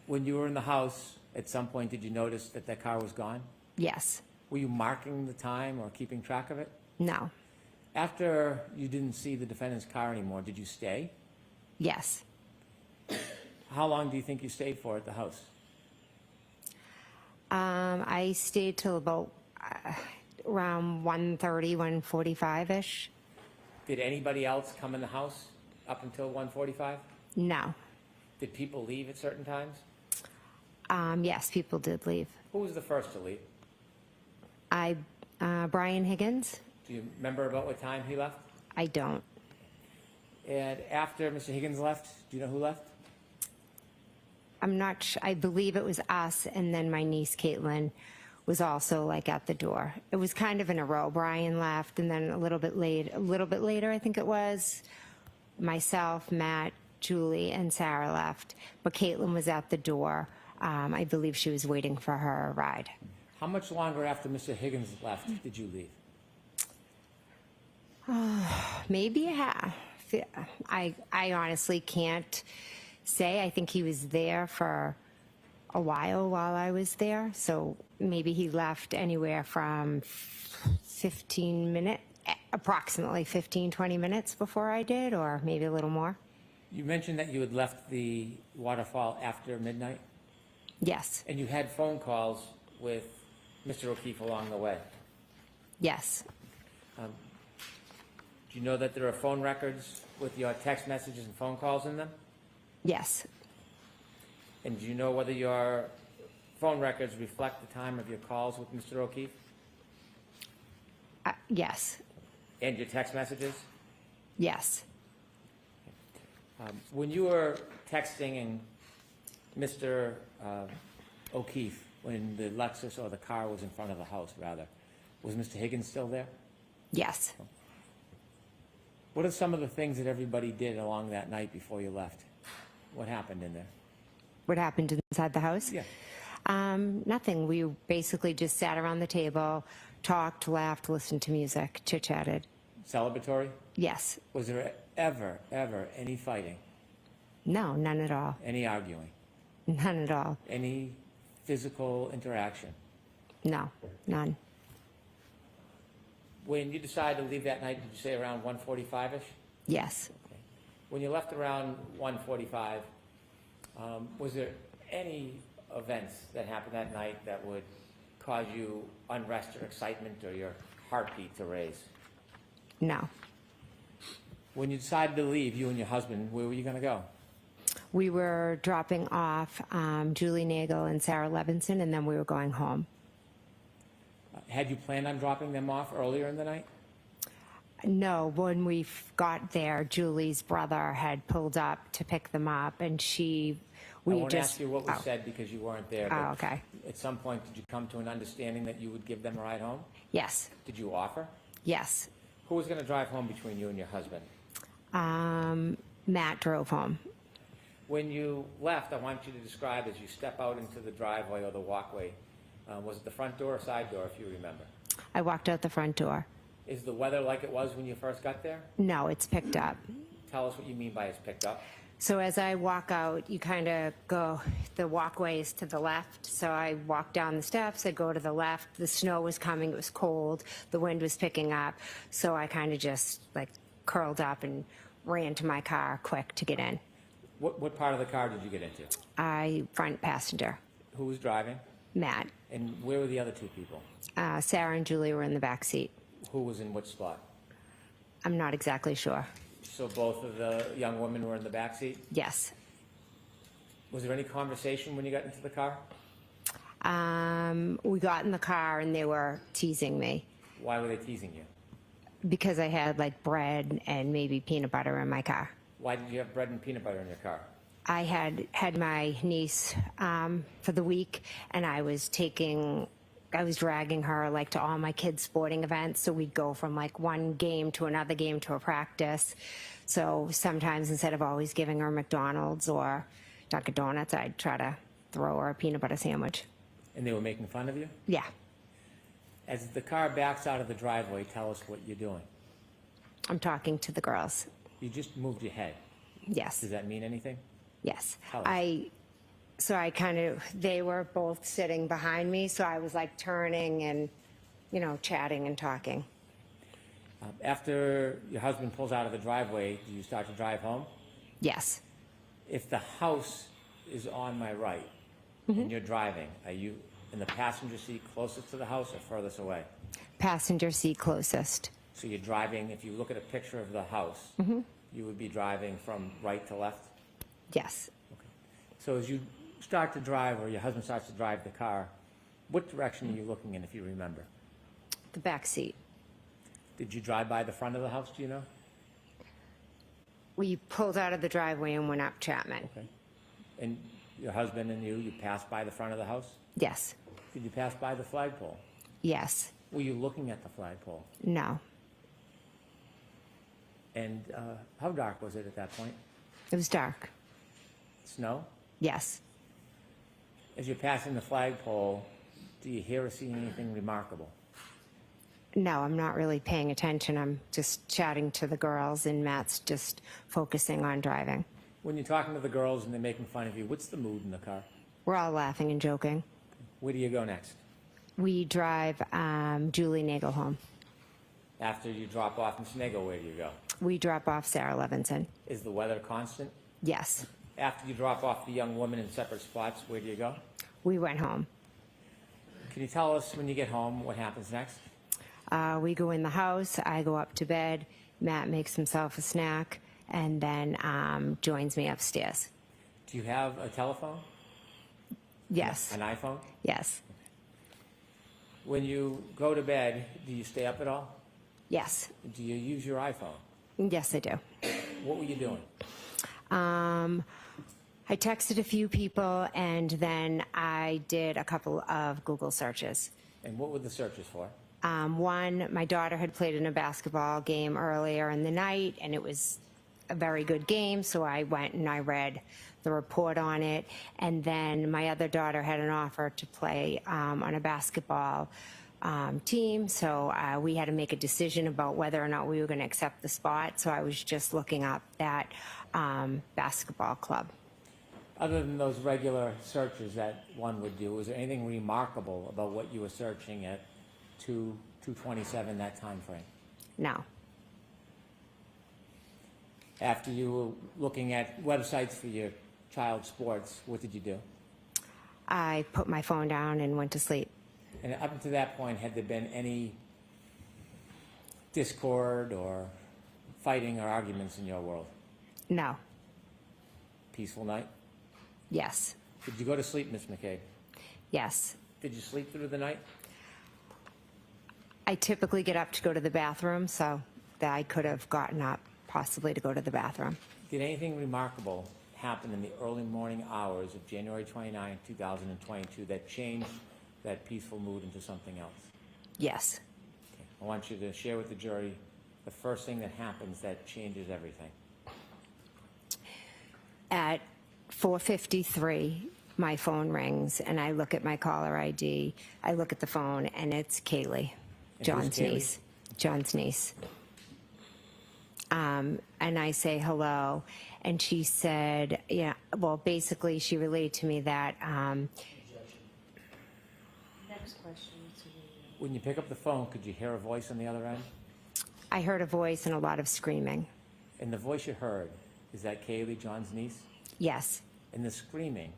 when you were in the house, at some point, did you notice that that car was gone? Yes, Were you marking the time or keeping track of it? no, After you didn't see the defendant's car anymore, did you stay? yes. How long do you think you stayed for at the house? I stayed till about around 1:30, 1:45-ish. Did anybody else come in the house up until 1:45? No. Did people leave at certain times? Yes, people did leave. Who was the first to leave? Brian Higgins? Do you remember about what time he left? I don't. And after Mr. Higgins left, do you know who left? I'm not I believe it was us, and then my niece Caitlin was also like at the door. It was kind of in a row. Brian left, and then a little bit later, I think it was, myself, Matt, Julie, and Sarah left. But Caitlin was at the door. I believe she was waiting for her ride. How much longer after Mr. Higgins left did you leave? Maybe a half. I honestly can't say. I think he was there for a while I was there. So maybe he left anywhere from 15 minutes, approximately 15, 20 minutes before I did, or maybe a little more. You mentioned that you had left the Waterfall after midnight, Yes, and you had phone calls with Mr. O'Keefe along the way. yes, Do you know that there are phone records with your text messages and phone calls in them? yes, And do you know whether your phone records reflect the time of your calls with Mr. O'Keefe yes, and your text messages? yes. When you were texting and Mr. O'Keefe, when the Lexus or the car was in front of the house, rather, was Mr. Higgins still there? Yes. What are some of the things that everybody did along that night before you left? What happened in there? What happened inside the house? Yeah. Nothing. We basically just sat around the table, talked, laughed, listened to music, chit-chatted. Celebratory? Yes. Was there ever any fighting? No, none at all. Any arguing? None at all. Any physical interaction? No, none. When you decided to leave that night, did you say around 1:45-ish? Yes. When you left around 1:45, was there any events that happened that night that would cause you unrest or excitement or your heartbeat to raise? No. When you decided to leave, you and your husband, where were you going to go? We were dropping off Julie Nagel and Sarah Levinson, and then we were going home. Had you planned on dropping them off earlier in the night? No, when we got there, Julie's brother had pulled up to pick them up, and I won't ask you what was Oh. said because you weren't there. Oh, but okay. At some point, did you come to an understanding that you would give them a ride home? Yes, Did you offer? yes. Who was going to drive home between you and your husband? Matt drove home. When you left, I want you to describe as you step out into the driveway or the walkway. Was it the front door or side door, if you remember? I walked out the front door. Is the weather like it was when you first got there? No, it's picked up. Tell us what you mean by it's picked up. So as I walk out, you kind of go, the walkway is to the left. So I walk down the steps, I go to the left. The snow was coming, it was cold, the wind was picking up. So I kind of just like curled up and ran to my car quick to get in. What part of the car did you get into? Front passenger, Who was driving? Matt. And where were the other two people? Sarah and Julie were in the back seat. Who was in which spot? I'm not exactly sure. So both of the young women were in the back seat? Yes. Was there any conversation when you got into the car? We got in the car and they were teasing me Why were they teasing you? because I had like bread and maybe peanut butter in my car. Why did you have bread and peanut butter in your car? I had my niece for the week, and I was dragging her like to all my kids' sporting events. So we'd go from like one game to another game to a practice. So sometimes instead of always giving her McDonald's or Dunkin' Donuts, I'd try to throw her a peanut butter sandwich. And they were making fun of you? Yeah. As the car backs out of the driveway, tell us what you're doing. I'm talking to the girls. You just moved your head. Yes. Does that mean anything? Yes. Tell us. They were both sitting behind me, so I was like turning and, chatting and talking. After your husband pulls out of the driveway, do you start to drive home? Yes. If the house is on my right and you're driving, are you in the passenger seat closest to the house or furthest away? Passenger seat closest. So you're driving, if you look at a picture of the house, you would be driving from right to left? Yes. So as you start to drive, or your husband starts to drive the car, what direction are you looking in, if you remember? The back seat. Did you drive by the front of the house, do you know? We pulled out of the driveway and went up Chapman. Okay. And your husband and you passed by the front of the house? Yes. Did you pass by the flagpole? Yes. Were you looking at the flagpole? No. And how dark was it at that point? It was dark. Snow? Yes. As you're passing the flagpole, do you hear or see anything remarkable? No, I'm not really paying attention. I'm just chatting to the girls, and Matt's just focusing on driving. When you're talking to the girls and they're making fun of you, what's the mood in the car? We're all laughing and joking. Where do you go next? We drive Julie Nagel home. After you drop off Miss Nagle, where do you go? We drop off Sarah Levinson. Is the weather constant? Yes. After you drop off the young woman in separate spots, where do you go? We went home. Can you tell us when you get home what happens next? We go in the house. I go up to bed. Matt makes himself a snack and then joins me upstairs. Do you have a telephone? Yes. An iPhone? Yes. When you go to bed, do you stay up at all? Yes. Do you use your iPhone? Yes, I do. What were you doing? I texted a few people, and then I did a couple of Google searches. And what were the searches for? One, my daughter had played in a basketball game earlier in the night, and it was a very good game, so I went and I read the report on it, and then my other daughter had an offer to play on a basketball team, so we had to make a decision about whether or not we were going to accept the spot, so I was just looking up that basketball club. Other than those regular searches that one would do, was there anything remarkable about what you were searching at 2:27, that time frame? No. After you were looking at websites for your child's sports, what did you do? I put my phone down and went to sleep. And up to that point, had there been any discord or fighting or arguments in your world? No. Peaceful night? Yes. Did you go to sleep, Ms. McCabe? Yes. Did you sleep through the night? I typically get up to go to the bathroom, so that I could have gotten up possibly to go to the bathroom. Did anything remarkable happen in the early morning hours of January 29, 2022 that changed that peaceful mood into something else? Yes. Okay. I want you to share with the jury the first thing that happens that changes everything. At 4:53, my phone rings, and I look at my caller ID. I look at the phone, and it's Kaylee, And John's who's Kaylee? niece. John's niece. And I say hello, and she said, yeah, well, basically, she relayed to me that Next question. When you pick up the phone, could you hear a voice on the other end? I heard a voice and a lot of screaming. And the voice you heard, is that Kaylee, John's niece? Yes, And the screaming,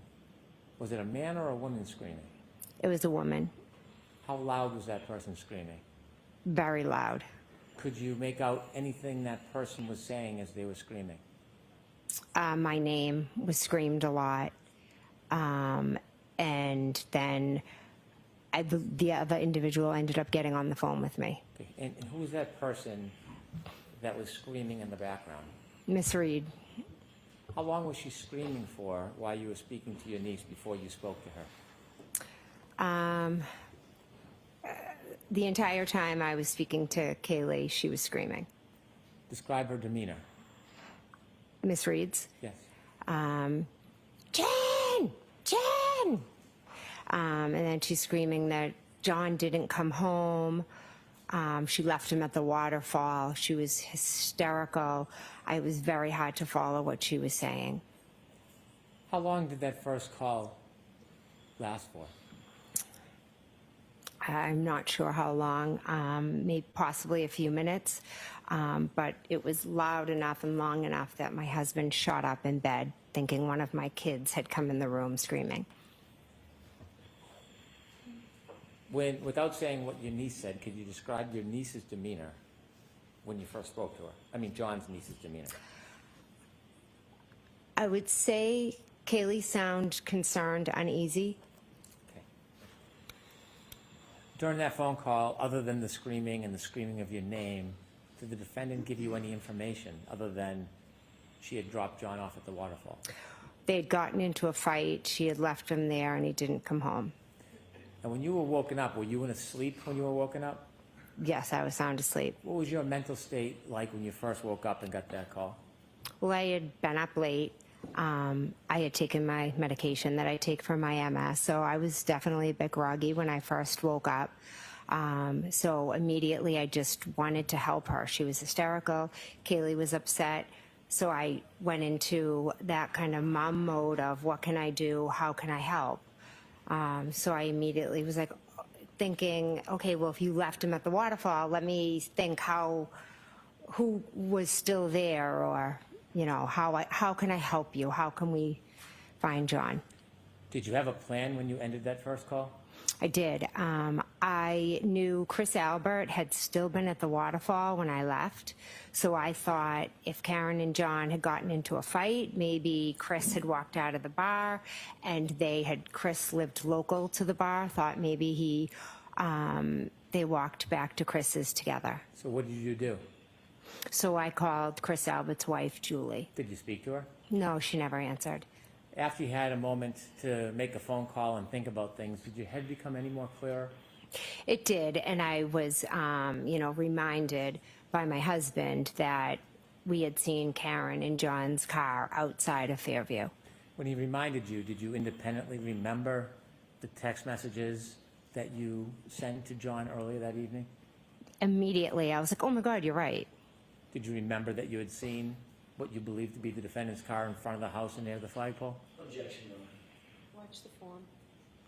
was it a man or a woman screaming? it was a woman, How loud was that person screaming? very loud. Could you make out anything that person was saying as they were screaming? My name was screamed a lot. And then the other individual ended up getting on the phone with me. Okay. And who was that person that was screaming in the background? Miss Reed, How long was she screaming for while you were speaking to your niece before you spoke to her? the entire time I was speaking to Kaylee, she was screaming. Describe her demeanor. Miss Reed's, Yes. Jen! Jen! And then she's screaming that John didn't come home. She left him at the waterfall. She was hysterical. It was very hard to follow what she was saying. How long did that first call last for? I'm not sure how long, maybe possibly a few minutes, but it was loud enough and long enough that my husband shot up in bed thinking one of my kids had come in the room screaming. Without saying what your niece said, could you describe your niece's demeanor when you first spoke to her? I mean, John's niece's demeanor. I would say Kaylee sounded concerned, uneasy. Okay. During that phone call, other than the screaming and the screaming of your name, did the defendant give you any information other than she had dropped John off at the waterfall? They had gotten into a fight. She had left him there, and he didn't come home. And when you were woken up, were you in a sleep when you were woken up? Yes, I was sound asleep. What was your mental state like when you first woke up and got that call? Well, I had been up late. I had taken my medication that I take for my MS, so I was definitely a bit groggy when I first woke up. So immediately I just wanted to help her. She was hysterical. Kaylee was upset. So I went into that kind of mom mode of what can I do? How can I help? So I immediately was like thinking, okay, well, if you left him at the waterfall, let me think who was still there, or, you know, how can I help you? How can we find John? Did you have a plan when you ended that first call? I did. I knew Chris Albert had still been at the waterfall when I left, so I thought if Karen and John had gotten into a fight, maybe Chris had walked out of the bar, and Chris lived local to the bar, thought maybe they walked back to Chris's together. So what did you do? So I called Chris Albert's wife, Julie. Did you speak to her? No, she never answered. After you had a moment to make a phone call and think about things, did your head become any more clearer? It did, and I was, reminded by my husband that we had seen Karen in John's car outside of Fairview. When he reminded you, did you independently remember the text messages that you sent to John earlier that evening? Immediately, I was like, oh my God, you're right. Did you remember that you had seen what you believed to be the defendant's car in front of the house and near the flagpole? Objection, Your Honor. Watch the form.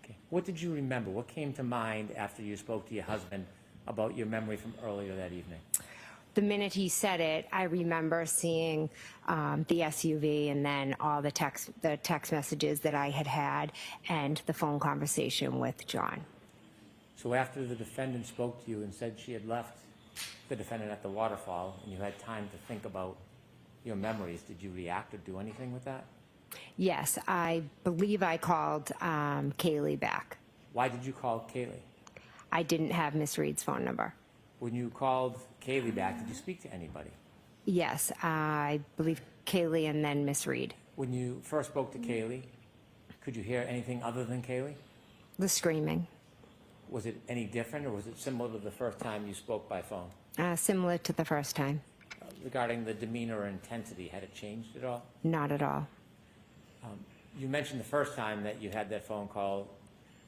Okay. What did you remember? What came to mind after you spoke to your husband about your memory from earlier that evening? The minute he said it, I remember seeing the SUV and then all the text messages that I had had and the phone conversation with John. So after the defendant spoke to you and said she had left the defendant at the Waterfall and you had time to think about your memories, did you react or do anything with that? Yes, I believe I called Kaylee back. Why did you call Kaylee? I didn't have Miss Reed's phone number. When you called Kaylee back, did you speak to anybody? Yes, I believe Kaylee and then Miss Reed. When you first spoke to Kaylee, could you hear anything other than Kaylee? The screaming, Was it any different, or was it similar to the first time you spoke by phone? similar to the first time. Regarding the demeanor or intensity, had it changed at all? Not at all. You mentioned the first time that you had that phone call,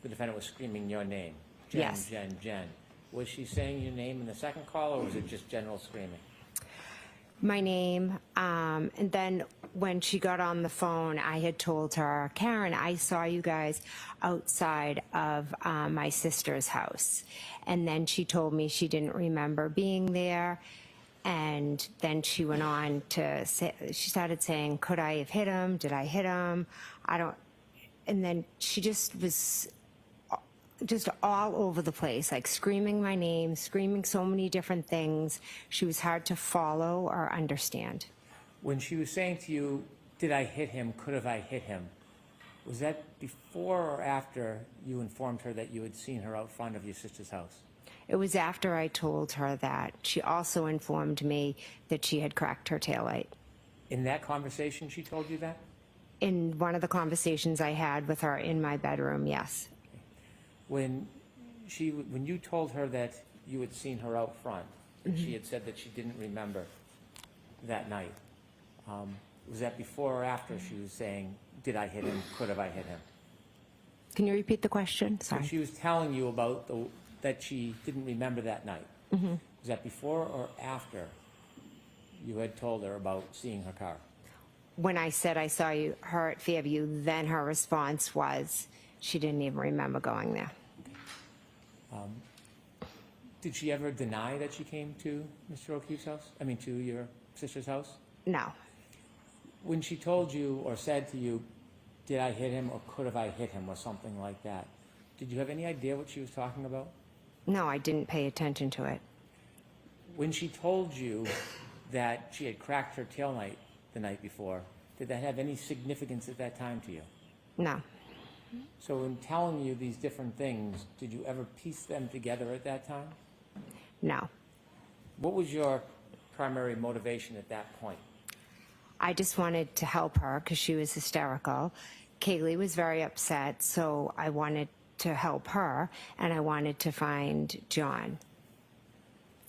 the defendant was screaming your name. Jen, Yes. Jen, Jen. Was she saying your name in the second call, or was it just general screaming? My name, and then when she got on the phone, I had told her, Karen, I saw you guys outside of my sister's house. And then she told me she didn't remember being there. And then she went on to say, she started saying, could I have hit him? Did I hit him? I don't, and then she just was just all over the place, like screaming my name, screaming so many different things. She was hard to follow or understand. When she was saying to you, did I hit him, could have I hit him, was that before or after you informed her that you had seen her out front of your sister's house? It was after I told her that. She also informed me that she had cracked her taillight. In that conversation, she told you that? In one of the conversations I had with her in my bedroom, yes. When you told her that you had seen her out front, and she had said that she didn't remember that night, was that before or after she was saying, did I hit him, could have I hit him? Can you repeat the question? When Sorry. she was telling you about that she didn't remember that night, was that before or after you had told her about seeing her car? When I said I saw her at Fairview, then her response was she didn't even remember going there. Did she ever deny that she came to Mr. O'Keefe's house? I mean, to your sister's house? No. When she told you or said to you, did I hit him or could have I hit him or something like that, did you have any idea what she was talking about? No, I didn't pay attention to it. When she told you that she had cracked her taillight the night before, did that have any significance at that time to you? No. So in telling you these different things, did you ever piece them together at that time? No. What was your primary motivation at that point? I just wanted to help her because she was hysterical. Kaylee was very upset, so I wanted to help her, and I wanted to find John.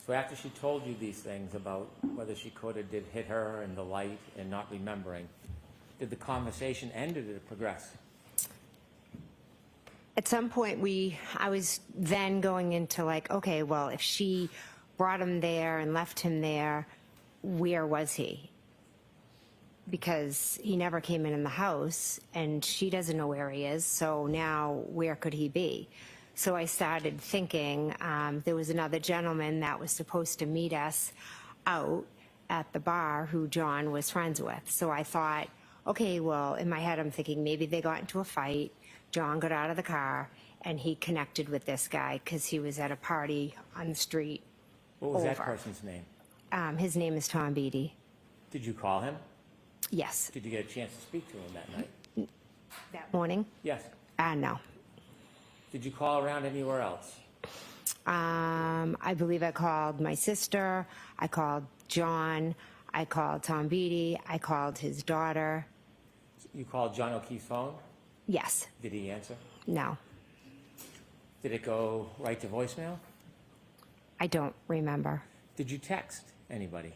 So after she told you these things about whether she could or did hit her and the light and not remembering, did the conversation end or did it progress? At some point, I was then going into like, okay, well, if she brought him there and left him there, where was he? Because he never came in the house, and she doesn't know where he is, so now where could he be? So I started thinking there was another gentleman that was supposed to meet us out at the bar who John was friends with. So I thought, okay, well, in my head I'm thinking maybe they got into a fight, John got out of the car, and he connected with this guy because he was at a party on the street. What was that over. person's name? His name is Tom Beatty. Did you call him? Yes. Did you get a chance to speak to him that night? That morning? Yes. No. Did you call around anywhere else? I believe I called my sister, I called John, I called Tom Beatty, I called his daughter. You called John O'Keefe's phone? Yes. Did he answer? No. Did it go right to voicemail? I don't remember. Did you text anybody?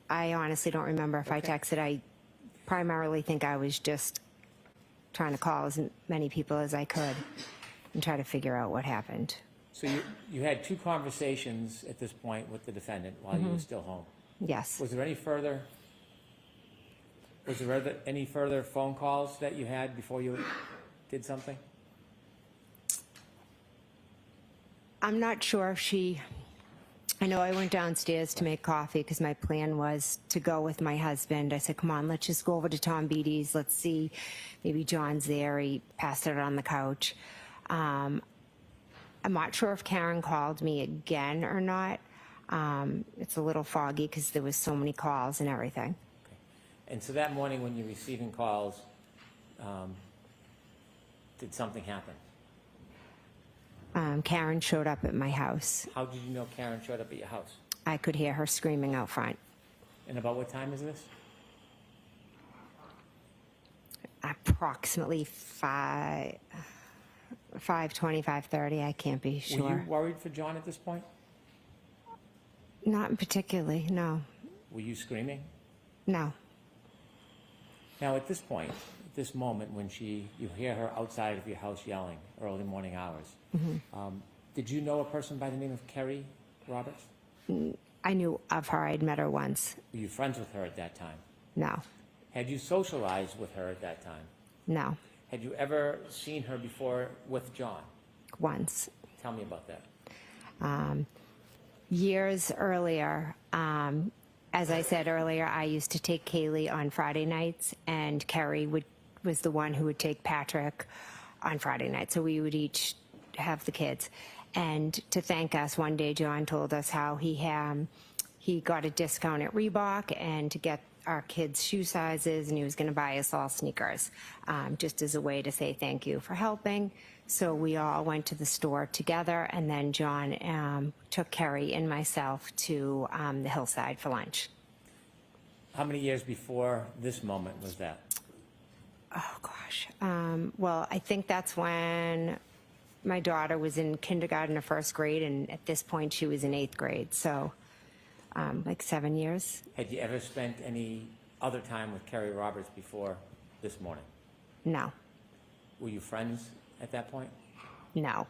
I honestly don't remember if I Okay. texted. I primarily think I was just trying to call as many people as I could and try to figure out what happened. So you had two conversations at this point with the defendant while you were still home. Yes. Was there any further phone calls that you had before you did something? I'm not sure if I know I went downstairs to make coffee because my plan was to go with my husband. I said, come on, let's just go over to Tom Beatty's. Let's see, maybe John's there. He passed it on the couch. I'm not sure if Karen called me again or not. It's a little foggy because there was so many calls and everything. And so that morning when you're receiving calls, did something happen? Karen showed up at my house. How did you know Karen showed up at your house? I could hear her screaming out front. And about what time is this? Approximately 5:20, 5:30. I can't be Were you sure. worried for John at this point? Not particularly, no. Were you screaming? No. Now, at this point, at this moment, when you hear her outside of your house yelling, early morning hours, did you know a person by the name of Kerry Roberts? I knew of her. I'd met her once. Were you friends with her at that time? No. Had you socialized with her at that time? No. Had you ever seen her before with John? Once. Tell me about that. Years earlier, as I said earlier, I used to take Kaylee on Friday nights, and Kerry was the one who would take Patrick on Friday night. So we would each have the kids. And to thank us, one day John told us how he got a discount at Reebok and to get our kids' shoe sizes, and he was going to buy us all sneakers, just as a way to say thank you for helping. So we all went to the store together, and then John took Kerry and myself to the hillside for lunch. How many years before this moment was that? Oh, gosh. Well, I think that's when my daughter was in kindergarten or first grade, and at this point she was in 8th grade. So like 7 years. Had you ever spent any other time with Kerry Roberts before this morning? No. Were you friends at that point? No.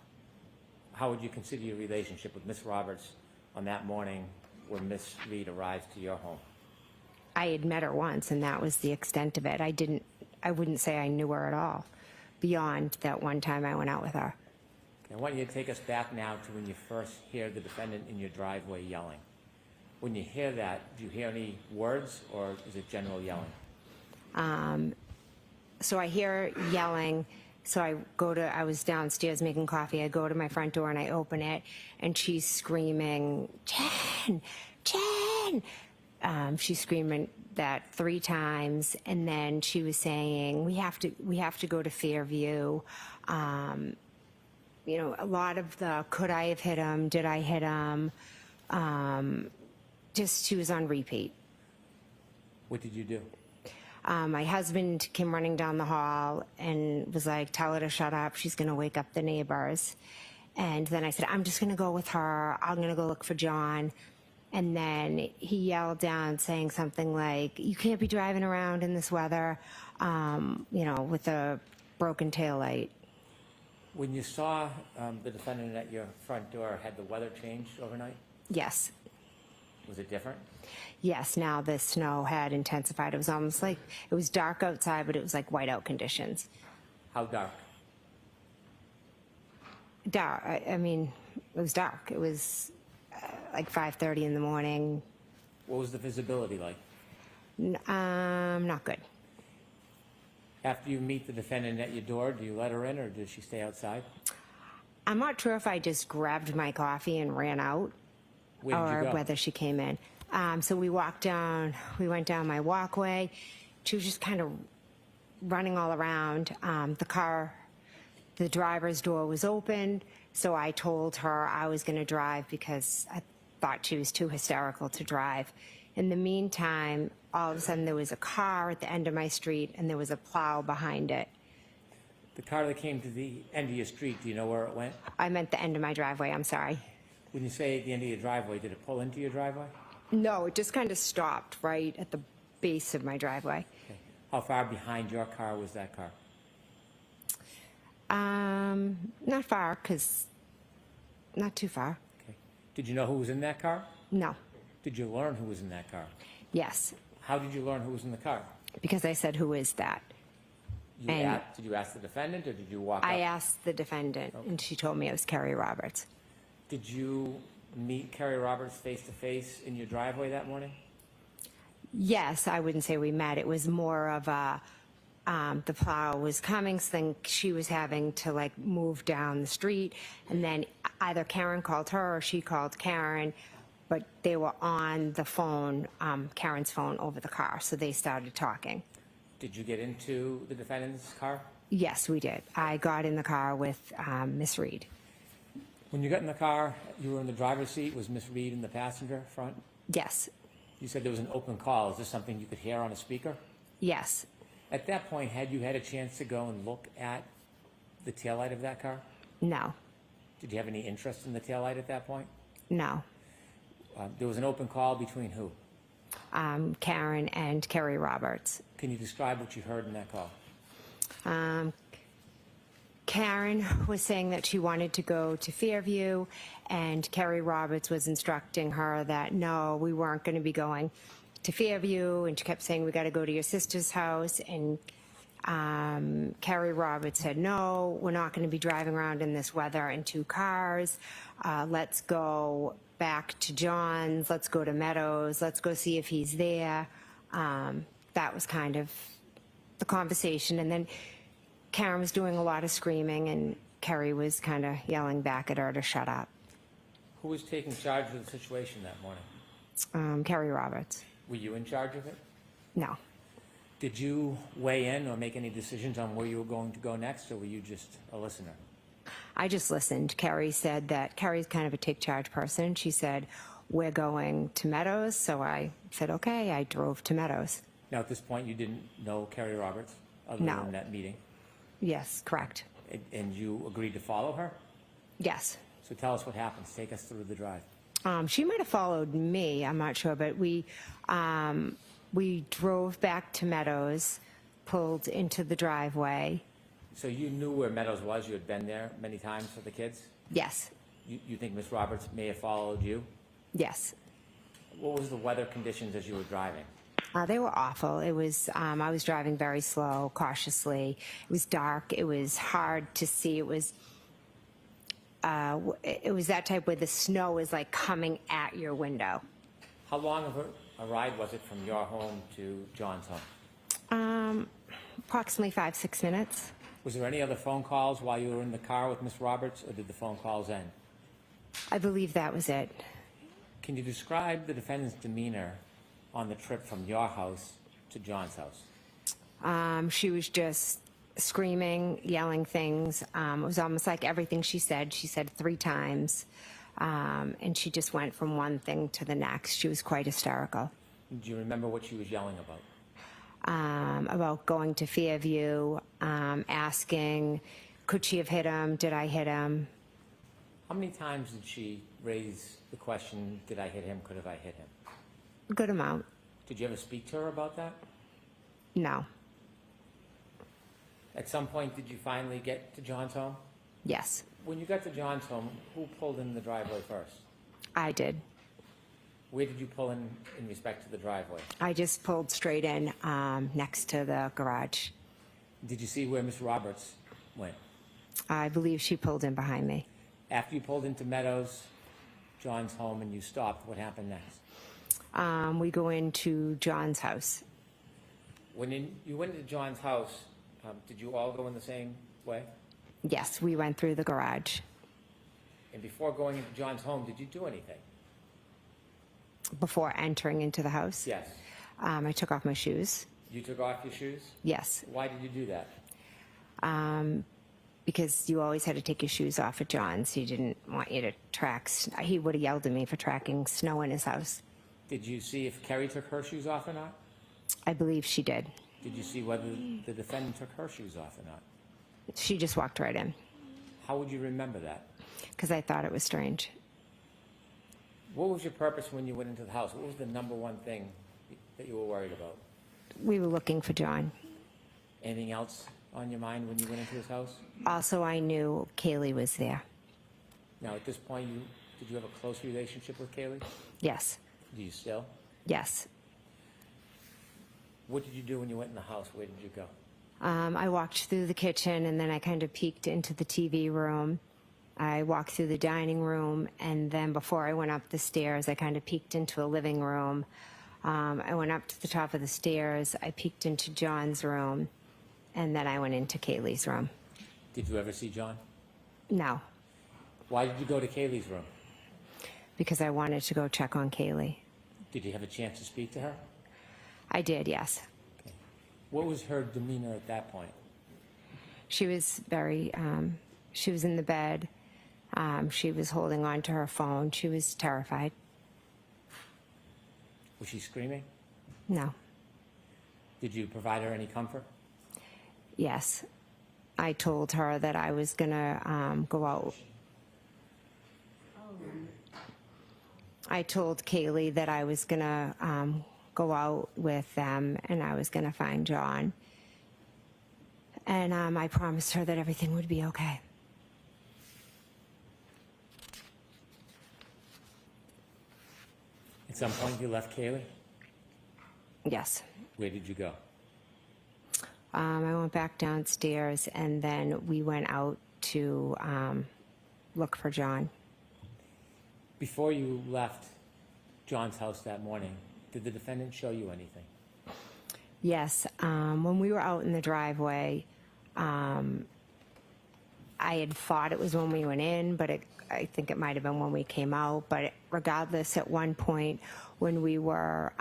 How would you consider your relationship with Miss Roberts on that morning when Miss Reed arrived to your home? I had met her once, and that was the extent of it. I wouldn't say I knew her at all, beyond that one time I went out with her. I want you to take us back now to when you first hear the defendant in your driveway yelling. When you hear that, do you hear any words, or is it general yelling? So I hear yelling. So I was downstairs making coffee. I go to my front door and I open it, and she's screaming, Jen, Jen. She's screaming that 3 times, and then she was saying, we have to go to Fairview. You know, a lot of the, could I have hit him? Did I hit him? She was on repeat. What did you do? My husband came running down the hall and was like, tell her to shut up. She's going to wake up the neighbors. And then I said, I'm just going to go with her. I'm going to go look for John. And then he yelled down saying something like, you can't be driving around in this weather, you know, with a broken taillight. When you saw the defendant at your front door, had the weather changed overnight? Yes. Was it different? Yes, now the snow had intensified. It was almost like, it was dark outside, but it was like whiteout conditions. How dark? Dark, I mean, it was dark. It was like 5:30 in the morning. What was the visibility like? Not good. After you meet the defendant at your door, do you let her in, or does she stay outside? I'm not sure if I just grabbed my coffee and ran out, Where did or you go? whether she came in. So we went down my walkway. She was just kind of running all around. The driver's door was open, so I told her I was going to drive because I thought she was too hysterical to drive. In the meantime, all of a sudden there was a car at the end of my street, and there was a plow behind it. The car that came to the end of your street, do you know where it went? I meant the end of my driveway, I'm sorry. When you say at the end of your driveway, did it pull into your driveway? No, it just kind of stopped right at the base of my driveway. Okay. How far behind your car was that car? Not far, because, not too far. Okay. Did you know who was in that car? No. Did you learn who was in that car? Yes, How did you learn who was in the car? because I said, "Who is that?" And- Did you ask the defendant, or did you walk up? I asked the defendant, and she told me it was Carrie Roberts. Did you meet Carrie Roberts face-to-face in your driveway that morning? Yes, I wouldn't say we met. It was more of a, the plow was coming, so then she was having to like move down the street, and then either Karen called her or she called Karen, but they were on the phone, Karen's phone over the car, so they started talking. Did you get into the defendant's car? Yes, we did. I got in the car with Miss Reed. When you got in the car, you were in the driver's seat. Was Miss Reed in the passenger front? Yes, You said there was an open call. Is this something you could hear on a speaker? yes, At that point, had you had a chance to go and look at the taillight of that car? no, Did you have any interest in the taillight at that point? no. There was an open call between who? Karen and Carrie Roberts. Can you describe what you heard in that call? Karen was saying that she wanted to go to Fairview, and Carrie Roberts was instructing her that no, we weren't going to be going to Fairview, and she kept saying, "We got to go to your sister's house," and Carrie Roberts said, "No, we're not going to be driving around in this weather in two cars. Let's go back to John's, let's go to Meadows, let's go see if he's there." That was kind of the conversation, and then Karen was doing a lot of screaming, and Carrie was kind of yelling back at her to shut up. Who was taking charge of the situation that morning? Carrie Roberts. Were you in charge of it? No. Did you weigh in or make any decisions on where you were going to go next, or were you just a listener? I just listened. Carrie said that Carrie's kind of a take charge person. She said, "We're going to Meadows." So I said, okay. I drove to Meadows. Now, at this point, you didn't know Carrie Roberts, other No. than that meeting, Yes, correct. and you agreed to follow her? Yes. So tell us what happens. Take us through the drive. She might have followed me. I'm not sure, but we drove back to Meadows, pulled into the driveway. So you knew where Meadows was? You had been there many times for the kids? Yes. You think Miss Roberts may have followed you? Yes. What was the weather conditions as you were driving? They were awful. It was, I was driving very slow, cautiously. It was dark. It was hard to see. It was that type where the snow is like coming at your window. How long of a ride was it from your home to John's home? Approximately 5-6 minutes. Was there any other phone calls while you were in the car with Miss Roberts, or did the phone calls end? I believe that was it. Can you describe the defendant's demeanor on the trip from your house to John's house? She was just screaming, yelling things. It was almost like everything she said 3 times. And she just went from one thing to the next. She was quite hysterical. Do you remember what she was yelling about? About going to Fairview, asking, could she have hit him? Did I hit him? How many times did she raise the question, did I hit him, could have I hit him? A good amount. Did you ever speak to her about that? No. At some point, did you finally get to John's home? Yes, When you got to John's home, who pulled in the driveway first? I did. Where did you pull in respect to the driveway? I just pulled straight in next to the garage. Did you see where Miss Roberts went? I believe she pulled in behind me. After you pulled into Meadows, John's home, and you stopped, what happened next? We go into John's house. When you went into John's house, did you all go in the same way? Yes, we went through the garage. And before going into John's home, did you do anything? Before entering into the house, Yes. I took off my shoes. You took off your shoes? Yes, Why did you do that? because you always had to take your shoes off at John's. He didn't want you to track. He would have yelled at me for tracking snow in his house. Did you see if Kerry took her shoes off or not? I believe she did. Did you see whether the defendant took her shoes off or not? She just walked right in How would you remember that? because I thought it was strange. What was your purpose when you went into the house? What was the number one thing that you were worried about? We were looking for John. Anything else on your mind when you went into his house? Also, I knew Kaylee was there. Now, at this point, did you have a close relationship with Kaylee? Yes, Do you still? yes. What did you do when you went in the house? Where did you go? I walked through the kitchen, and then I kind of peeked into the TV room. I walked through the dining room, and then before I went up the stairs, I kind of peeked into a living room. I went up to the top of the stairs. I peeked into John's room, and then I went into Kaylee's room. Did you ever see John? No, Why did you go to Kaylee's room? because I wanted to go check on Kaylee. Did you have a chance to speak to her? I did, yes. Okay. What was her demeanor at that point? She was she was in the bed. She was holding on to her phone. She was terrified. Was she screaming? No, Did you provide her any comfort? yes. I told her that I was going to go out. I told Kaylee that I was going to go out with them and I was going to find John. And I promised her that everything would be okay. At some point, you left Kaylee? Yes. Where did you go? I went back downstairs and then we went out to look for John. Before you left John's house that morning, did the defendant show you anything? Yes. When we were out in the driveway, I had thought it was when we went in, but I think it might have been when we came out. But regardless, at one point when we were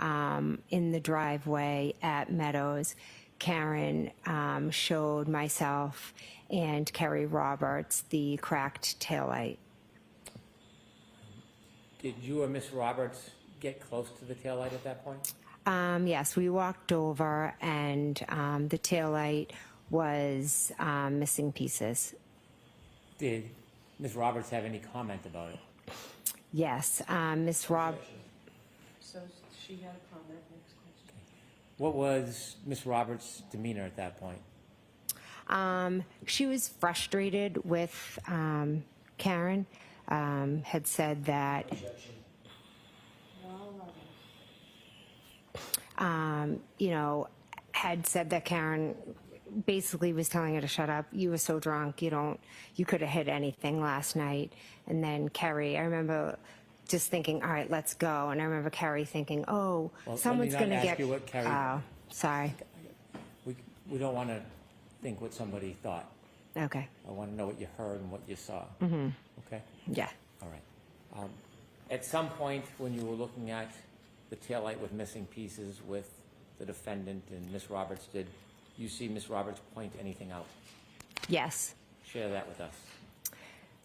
in the driveway at Meadows, Karen showed myself and Kerry Roberts the cracked taillight. Did you or Miss Roberts get close to the taillight at that point? Yes, we walked over and the taillight was missing pieces. Did Miss Roberts have any comment about it? Yes, Miss So she had a comment, next question. What was Miss Roberts' demeanor at that point? She was frustrated with Karen, had said that, had said that Karen basically was telling her to shut up. You were so drunk, you could have hit anything last night. And then Kerry, I remember just thinking, all right, let's go. And I remember Kerry thinking, oh, Well, someone's let me going not to ask get. you what Kerry- Oh, sorry. We don't want to think what somebody thought. Okay. I want to know what you heard and what you saw. Mm-hmm. Okay? Yeah. All right. At some point when you were looking at the taillight with missing pieces with the defendant and Miss Roberts, did you see Miss Roberts point anything out? Yes. Share that with us.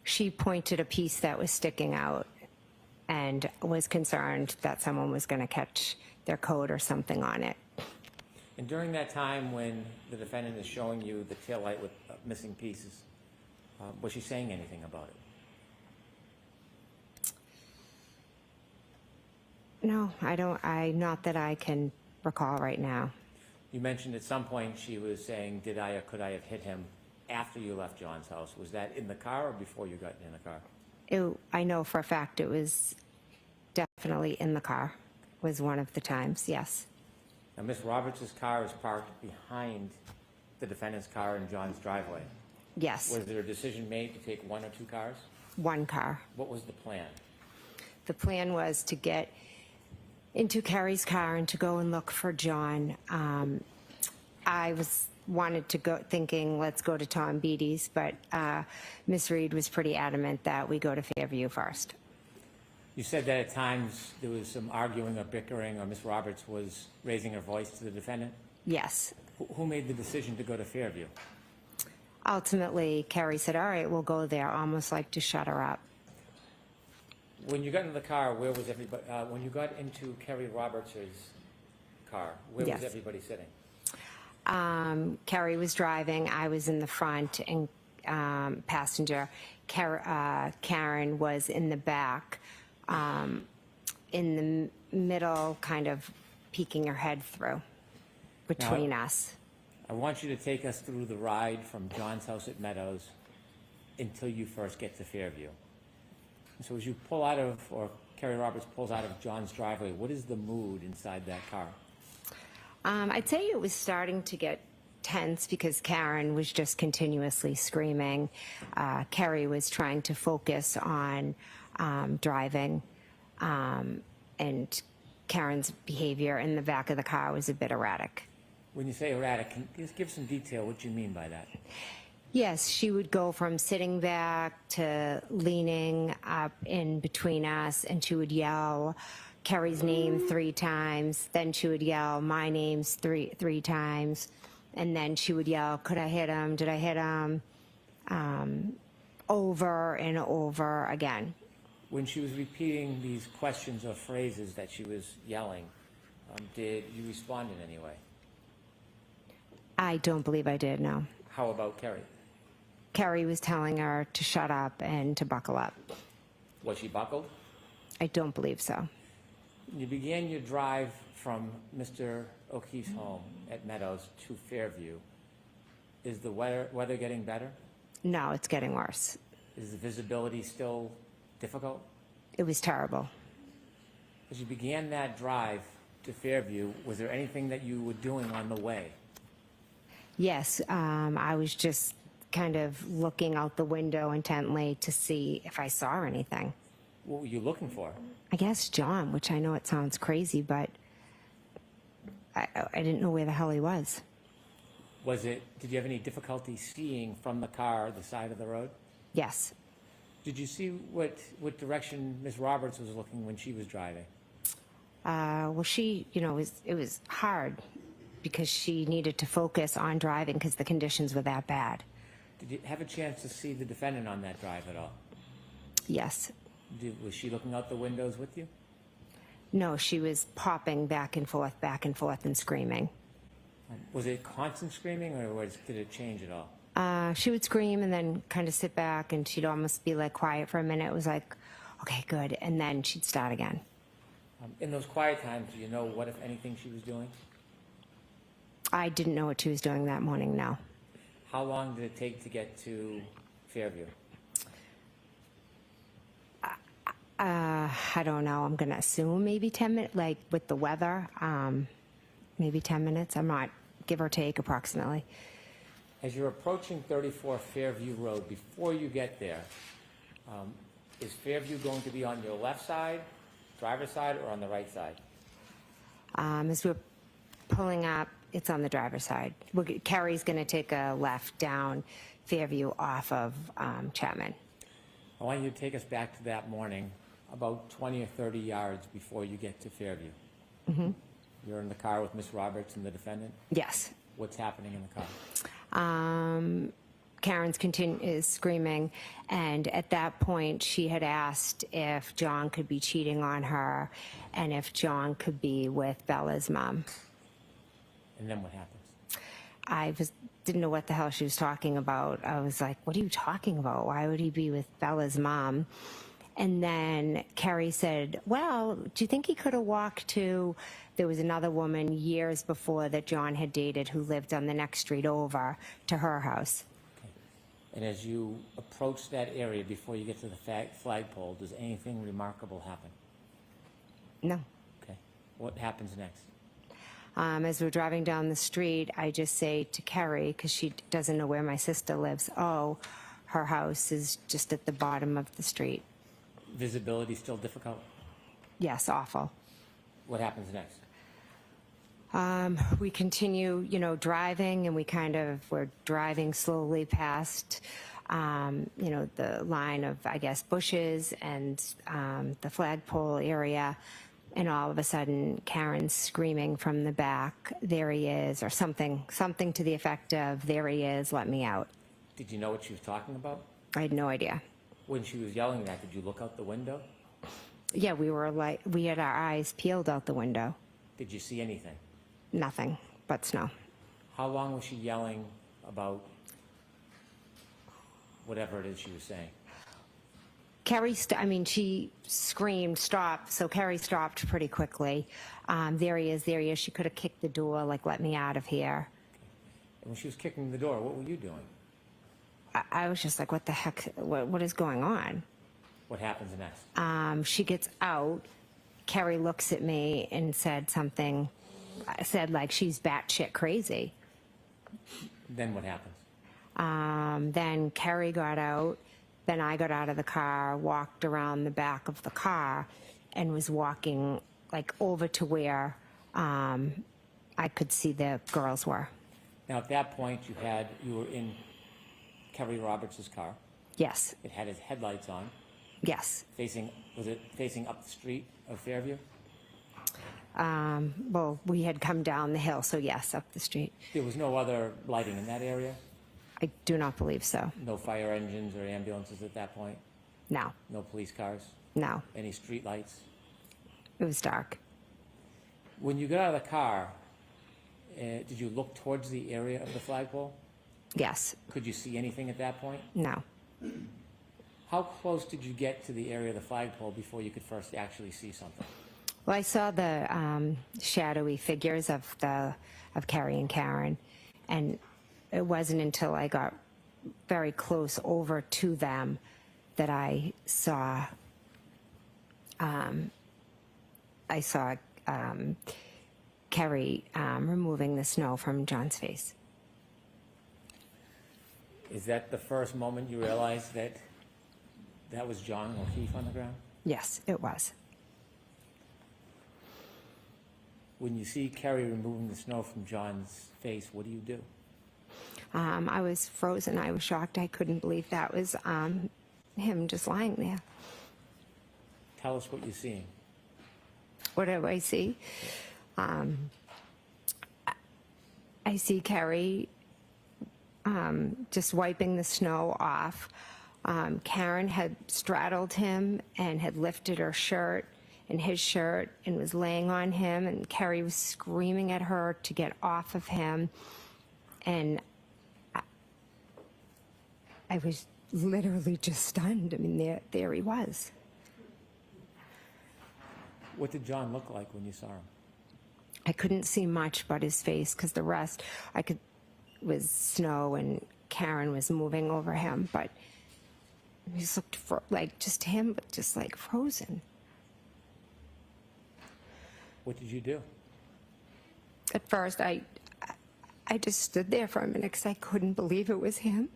She pointed a piece that was sticking out and was concerned that someone was going to catch their coat or something on it. And during that time when the defendant is showing you the taillight with missing pieces, was she saying anything about it? No, I don't. Not that I can recall right now. You mentioned at some point she was saying, did I or could I have hit him after you left John's house? Was that in the car or before you got in the car? I know for a fact it was definitely in the car, was one of the times, yes. Now, Miss Roberts' car is parked behind the defendant's car in John's driveway. Yes, Was there a decision made to take one or two cars? one car. What was the plan? The plan was to get into Carrie's car and to go and look for John. I wanted to go thinking, let's go to Tom Beatty's, but Miss Reed was pretty adamant that we go to Fairview first. You said that at times there was some arguing or bickering, or Miss Roberts was raising her voice to the defendant. Yes. Who made the decision to go to Fairview? Ultimately, Carrie said, all right, we'll go there, almost like to shut her up. When you got into the car, where was everybody? When you got into Kerry Roberts' car, where Yes. was everybody sitting? Carrie was driving, I was in the front and passenger. Karen was in the back in the middle, kind of peeking her head through between us. I want you to take us through the ride from John's house at Meadows until you first get to Fairview. So as you pull out of, or Carrie Roberts pulls out of John's driveway, what is the mood inside that car? I'd say it was starting to get tense because Karen was just continuously screaming. Carrie was trying to focus on driving, and Karen's behavior in the back of the car was a bit erratic. When you say erratic, can you just give some detail what you mean by that? Yes, she would go from sitting back to leaning up in between us, and she would yell Carrie's name 3 times. Then she would yell my name's three times. And then she would yell, could I hit him? Did I hit him? Over and over again. When she was repeating these questions or phrases that she was yelling, did you respond in any way? I don't believe I did, no. How about Carrie? Carrie was telling her to shut up and to buckle up. Was she buckled? I don't believe so. You began your drive from Mr. O'Keefe's home at Meadows to Fairview. Is the weather getting better? No, it's getting worse. Is the visibility still difficult? It was terrible. As you began that drive to Fairview, was there anything that you were doing on the way? Yes, I was just kind of looking out the window intently to see if I saw anything. What were you looking for? I guess John, which I know it sounds crazy, but I didn't know where the hell he was. Did you have any difficulty seeing from the car the side of the road? Yes. Did you see what direction Ms. Roberts was looking when she was driving? Well, she, it was hard because she needed to focus on driving because the conditions were that bad. Did you have a chance to see the defendant on that drive at all? Yes. Was she looking out the windows with you? No, she was popping back and forth, and screaming. Was it constant screaming, or did it change at all? She would scream and then kind of sit back, and she'd almost be like quiet for a minute. It was like, okay, good. And then she'd start again. In those quiet times, do you know what, if anything, she was doing? I didn't know what she was doing that morning, no. How long did it take to get to Fairview? I don't know. I'm going to assume maybe 10 minutes, like with the weather, maybe 10 minutes. I'm not, give or take, approximately. As you're approaching 34 Fairview Road, before you get there, is Fairview going to be on your left side, driver's side, or on the right side? As we're pulling up, it's on the driver's side. Carrie's going to take a left down Fairview off of Chapman. I want you to take us back to that morning, about 20 or 30 yards before you get to Fairview. Mm-hmm. You're in the car with Ms. Roberts and the defendant? Yes. What's happening in the car? Karen's is screaming, and at that point, she had asked if John could be cheating on her and if John could be with Bella's mom. And then what happens? I didn't know what the hell she was talking about. I was like, what are you talking about? Why would he be with Bella's mom? And then Carrie said, well, do you think he could have walked to, there was another woman years before that John had dated who lived on the next street over to her house. Okay. And as you approach that area before you get to the flagpole, does anything remarkable happen? No. Okay. What happens next? As we're driving down the street, I just say to Carrie, because she doesn't know where my sister lives, oh, her house is just at the bottom of the street. Visibility still difficult? Yes, awful. What happens next? We continue, driving, and we're driving slowly past, the line of, I guess, bushes and the flagpole area. And all of a sudden, Karen's screaming from the back, there he is, or something to the effect of, there he is, let me out. Did you know what she was talking about? I had no idea. When she was yelling that, did you look out the window? Yeah, we had our eyes peeled out the window. Did you see anything? Nothing but snow. How long was she yelling about whatever it is she was saying? She screamed, "Stop!" So Carrie stopped pretty quickly. There he is, there he is. She could have kicked the door, like, "Let me out of here." And when she was kicking the door, what were you doing? I was just like, what the heck, what is going on? What happens next? She gets out. Carrie looks at me and said something, said like she's batshit crazy. Then what happens? Then Carrie got out. Then I got out of the car, walked around the back of the car, and was walking like over to where I could see the girls were. Now, at that point, you were in Kerry Roberts' car. Yes, It had its headlights on, yes. was it facing up the street of Fairview? Well, we had come down the hill, so yes, up the street. There was no other lighting in that area? I do not believe so. No fire engines or ambulances at that point? No, No police cars? no. Any street lights? It was dark. When you got out of the car, did you look towards the area of the flagpole? Yes, Could you see anything at that point? no. How close did you get to the area of the flagpole before you could first actually see something? Well, I saw the shadowy figures of Carrie and Karen, and it wasn't until I got very close over to them that I saw Carrie removing the snow from John's face. Is that the first moment you realized that that was John O'Keefe on the ground? Yes, it was. When you see Kerry removing the snow from John's face, what do? I was frozen. I was shocked. I couldn't believe that was him just lying there. Tell us what you're seeing. What do I see? I see Carrie just wiping the snow off. Karen had straddled him and had lifted her shirt and his shirt and was laying on him, and Carrie was screaming at her to get off of him. And I was literally just stunned. I mean, there he was. What did John look like when you saw him? I couldn't see much but his face, because the rest was snow and Karen was moving over him, but he just looked like just him, but just like frozen. What did you do? At first, I just stood there for a minute because I couldn't believe it was him.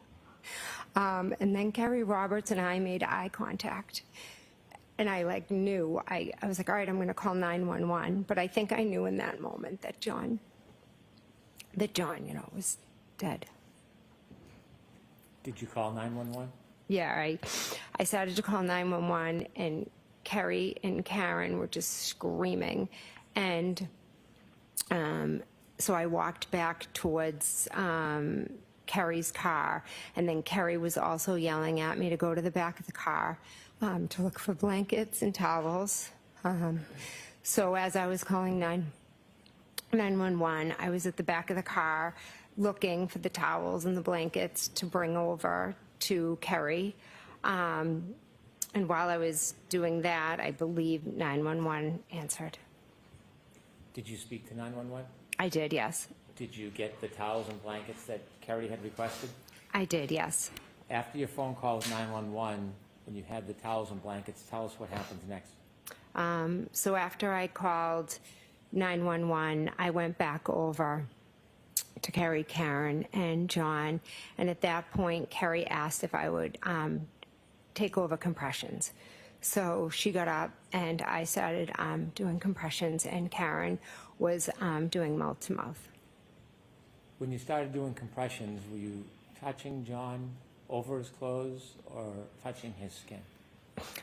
And then Kerry Roberts and I made eye contact. And I knew, I was like, all right, I'm going to call 911. But I think I knew in that moment that John, was dead. Did you call 911? Yeah, I started to call 911, and Kerry and Karen were just screaming. And so I walked back towards Kerry's car, and then Kerry was also yelling at me to go to the back of the car to look for blankets and towels. So as I was calling 911, I was at the back of the car looking for the towels and the blankets to bring over to Kerry. And while I was doing that, I believe 911 answered. Did you speak to 911? I did, yes. Did you get the towels and blankets that Kerry had requested? I did, yes. After your phone call with 911, when you had the towels and blankets, tell us what happens next. So after I called 911, I went back over to Kerry, Karen, and John, and at that point, Kerry asked if I would take over compressions. So she got up, and I started doing compressions, and Karen was doing mouth-to-mouth. When you started doing compressions, were you touching John over his clothes or touching his skin?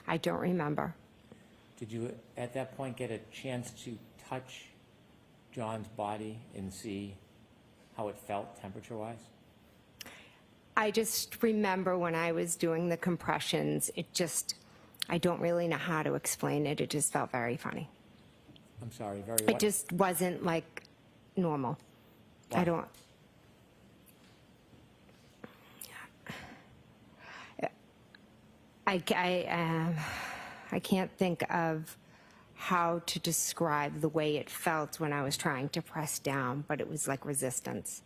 I don't remember. Did you, at that point, get a chance to touch John's body and see how it felt temperature-wise? I just remember when I was doing the compressions, I don't really know how to explain it. It just felt very funny. I'm sorry, very It just wasn't like normal. Why? I don't. I can't think of how to describe the way it felt when I was trying to press down, but it was like resistance.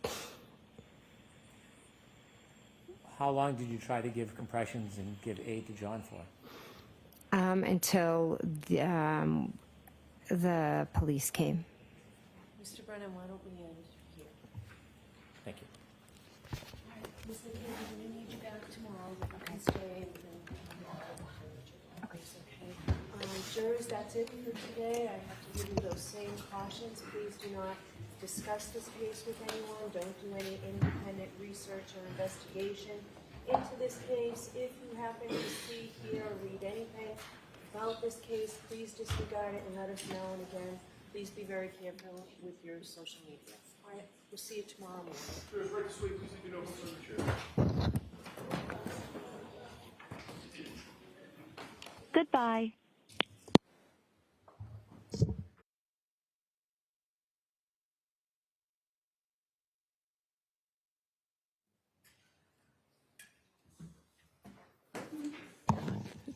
How long did you try to give compressions and give aid to John for? Until the police came. Mr. Brennan, why don't we end here? Thank you. All right, Ms. McCabe, we need you back tomorrow. You can stay and then. Okay. Jurors, that's it for today. I have to give you those same cautions. Please do not discuss this case with anyone. Don't do any independent research or investigation into this case. If you happen to see, hear, or read anything about this case, please disregard it and let us know. And again, please be very careful with your social media. All right, we'll see you tomorrow morning. Jurors, right this way, please leave your notebooks on the chair. Goodbye.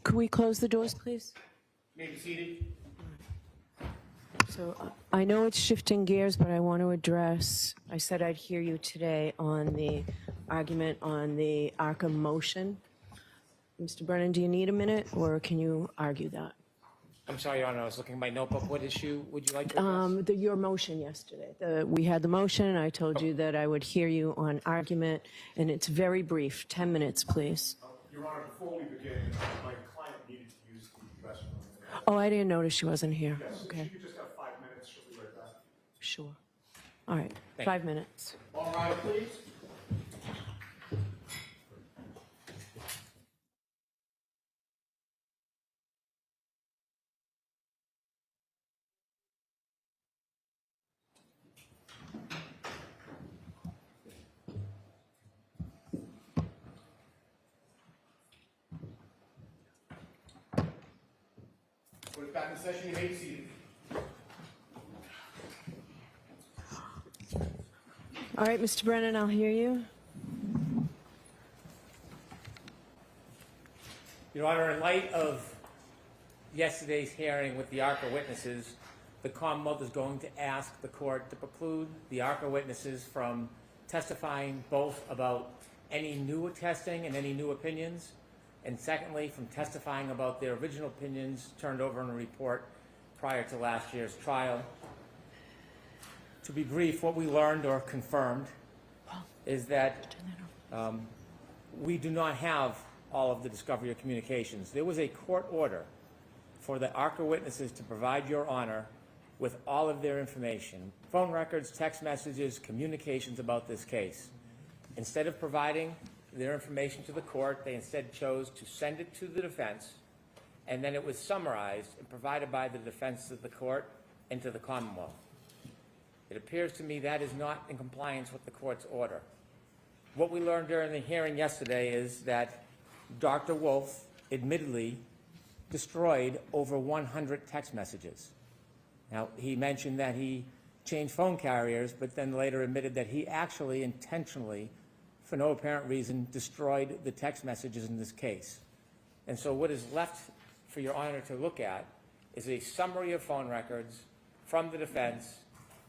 Could we close the doors, please? May be seated. So I know it's shifting gears, but I want to address, I said I'd hear you today on the argument on the Arkham motion. Mr. Brennan, do you need a minute, or can you argue that? I'm sorry, Your Honor, I was looking at my notebook. What issue would you like to address? Your motion yesterday. We had the motion, and I told you that I would hear you on argument, and it's very brief. 10 minutes, please. Your Honor, before we begin, my client needed to use the restroom. Oh, I didn't notice she wasn't here. Yes, if Okay, she could just have 5 minutes, she'll be right back. sure. All right, Thank 5 minutes. All right, please. Put it back in session, you may be seated. All right, Mr. Brennan, I'll hear you. Your Honor, in light of yesterday's hearing with the ARCA witnesses, the Commonwealth is going to ask the court to preclude the ARCA witnesses from testifying both about any new testing and any new opinions, and secondly, from testifying about their original opinions turned over in a report prior to last year's trial. To be brief, what we learned or confirmed is that we do not have all of the discovery of communications. There was a court order for the ARCA witnesses to provide Your Honor with all of their information, phone records, text messages, communications about this case. Instead of providing their information to the court, they instead chose to send it to the defense, and then it was summarized and provided by the defense to the court and to the Commonwealth. It appears to me that is not in compliance with the court's order. What we learned during the hearing yesterday is that Dr. Wolf admittedly destroyed over 100 text messages. Now, he mentioned that he changed phone carriers, but then later admitted that he actually intentionally, for no apparent reason, destroyed the text messages in this case. And so what is left for Your Honor to look at is a summary of phone records from the defense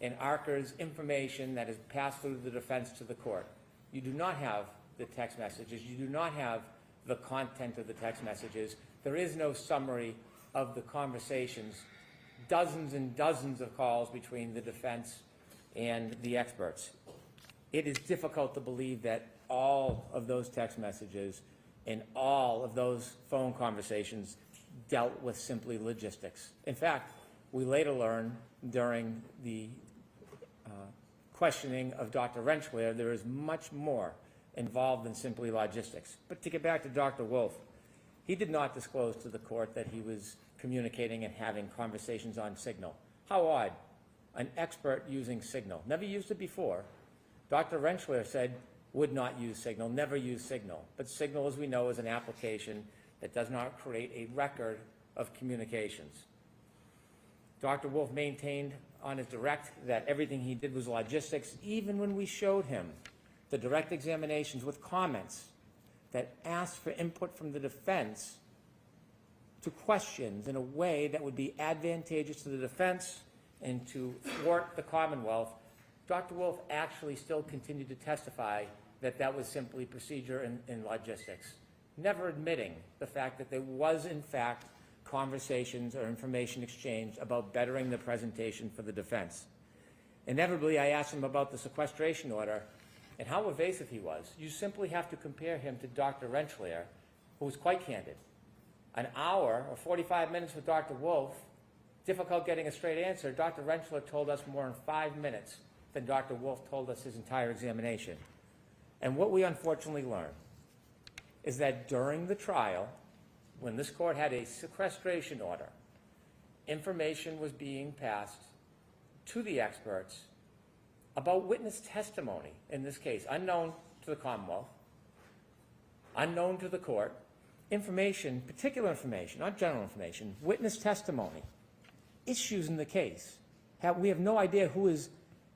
and ARCA's information that is passed through the defense to the court. You do not have the text messages. You do not have the content of the text messages. There is no summary of the conversations, dozens and dozens of calls between the defense and the experts. It is difficult to believe that all of those text messages and all of those phone conversations dealt with simply logistics. In fact, we later learned during the questioning of Dr. Rentschler, there is much more involved than simply logistics. But to get back to Dr. Wolf, he did not disclose to the court that he was communicating and having conversations on Signal. How odd. An expert using Signal. Never used it before. Dr. Rentschler said would not use Signal, never use Signal. But Signal, as we know, is an application that does not create a record of communications. Dr. Wolf maintained on his direct that everything he did was logistics, even when we showed him the direct examinations with comments that asked for input from the defense to questions in a way that would be advantageous to the defense and to thwart the Commonwealth, Dr. Wolf actually still continued to testify that that was simply procedure and logistics, never admitting the fact that there was, in fact, conversations or information exchanged about bettering the presentation for the defense. Inevitably, I asked him about the sequestration order and how evasive he was. You simply have to compare him to Dr. Rensselaer, who was quite candid. An hour or 45 minutes with Dr. Wolf, difficult getting a straight answer. Dr. Rensselaer told us more in 5 minutes than Dr. Wolf told us his entire examination. And what we unfortunately learned is that during the trial, when this court had a sequestration order, information was being passed to the experts about witness testimony, in this case, unknown to the Commonwealth, unknown to the court, information, particular information, not general information, witness testimony, issues in the case. We have no idea who is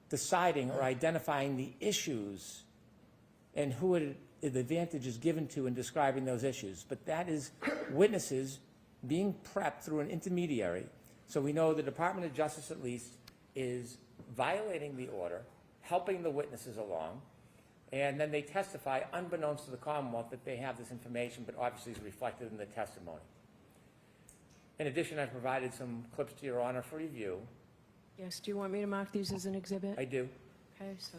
deciding or identifying the issues and who the advantage is given to in describing those issues. But that is witnesses being prepped through an intermediary. So we know the Department of Justice, at least, is violating the order, helping the witnesses along, and then they testify unbeknownst to the Commonwealth that they have this information, but obviously is reflected in the testimony. In addition, I've provided some clips to Your Honor for review. Yes, do you want me to mark these as an exhibit? I do. Okay, so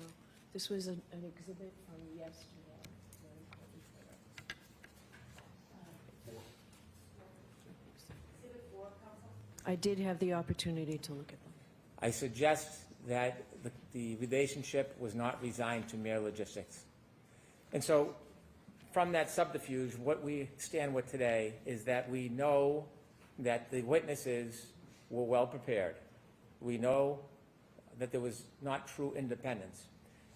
this was an exhibit from yesterday. I did have the opportunity to look at them. I suggest that the relationship was not resigned to mere logistics. And so from that subterfuge, what we stand with today is that we know that the witnesses were well prepared. We know that there was not true independence.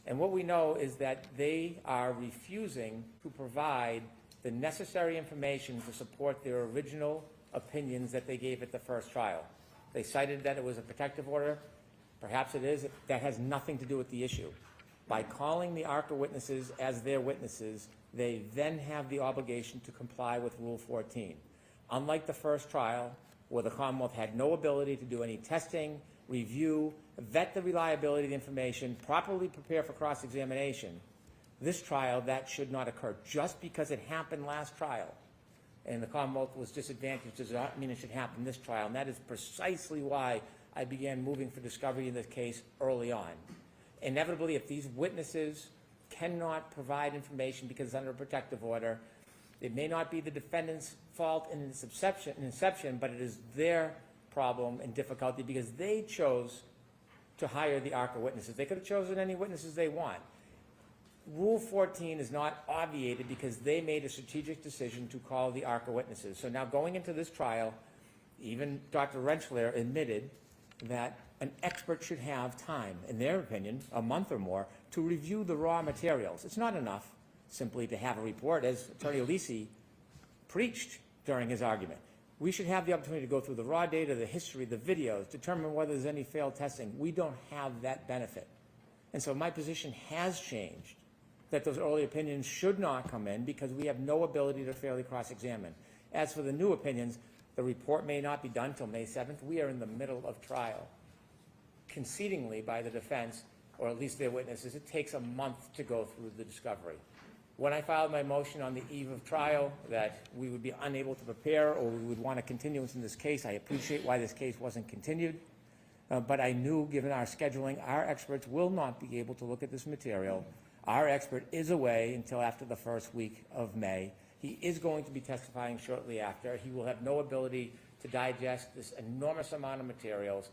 And what we know is that they are refusing to provide the necessary information to support their original opinions that they gave at the first trial. They cited that it was a protective order. Perhaps it is. That has nothing to do with the issue. By calling the ARCA witnesses as their witnesses, they then have the obligation to comply with Rule 14. Unlike the first trial, where the Commonwealth had no ability to do any testing, review, vet the reliability of the information, properly prepare for cross-examination, this trial, that should not occur. Just because it happened last trial and the Commonwealth was disadvantaged does not mean it should happen this trial. And that is precisely why I began moving for discovery in this case early on. Inevitably, if these witnesses cannot provide information because it's under a protective order, it may not be the defendant's fault in its inception, but it is their problem and difficulty because they chose to hire the ARCA witnesses. They could have chosen any witnesses they want. Rule 14 is not obviated because they made a strategic decision to call the ARCA witnesses. So now going into this trial, even Dr. Rensselaer admitted that an expert should have time, in their opinion, a month or more, to review the raw materials. It's not enough simply to have a report, as Attorney Alisi preached during his argument. We should have the opportunity to go through the raw data, the history, the videos, determine whether there's any failed testing. We don't have that benefit. And so my position has changed, that those early opinions should not come in because we have no ability to fairly cross-examine. As for the new opinions, the report may not be done till May 7th. We are in the middle of trial. Concedingly by the defense, or at least their witnesses, it takes a month to go through the discovery. When I filed my motion on the eve of trial that we would be unable to prepare or we would want a continuance in this case, I appreciate why this case wasn't continued. But I knew, given our scheduling, our experts will not be able to look at this material. Our expert is away until after the first week of May. He is going to be testifying shortly after. He will have no ability to digest this enormous amount of materials,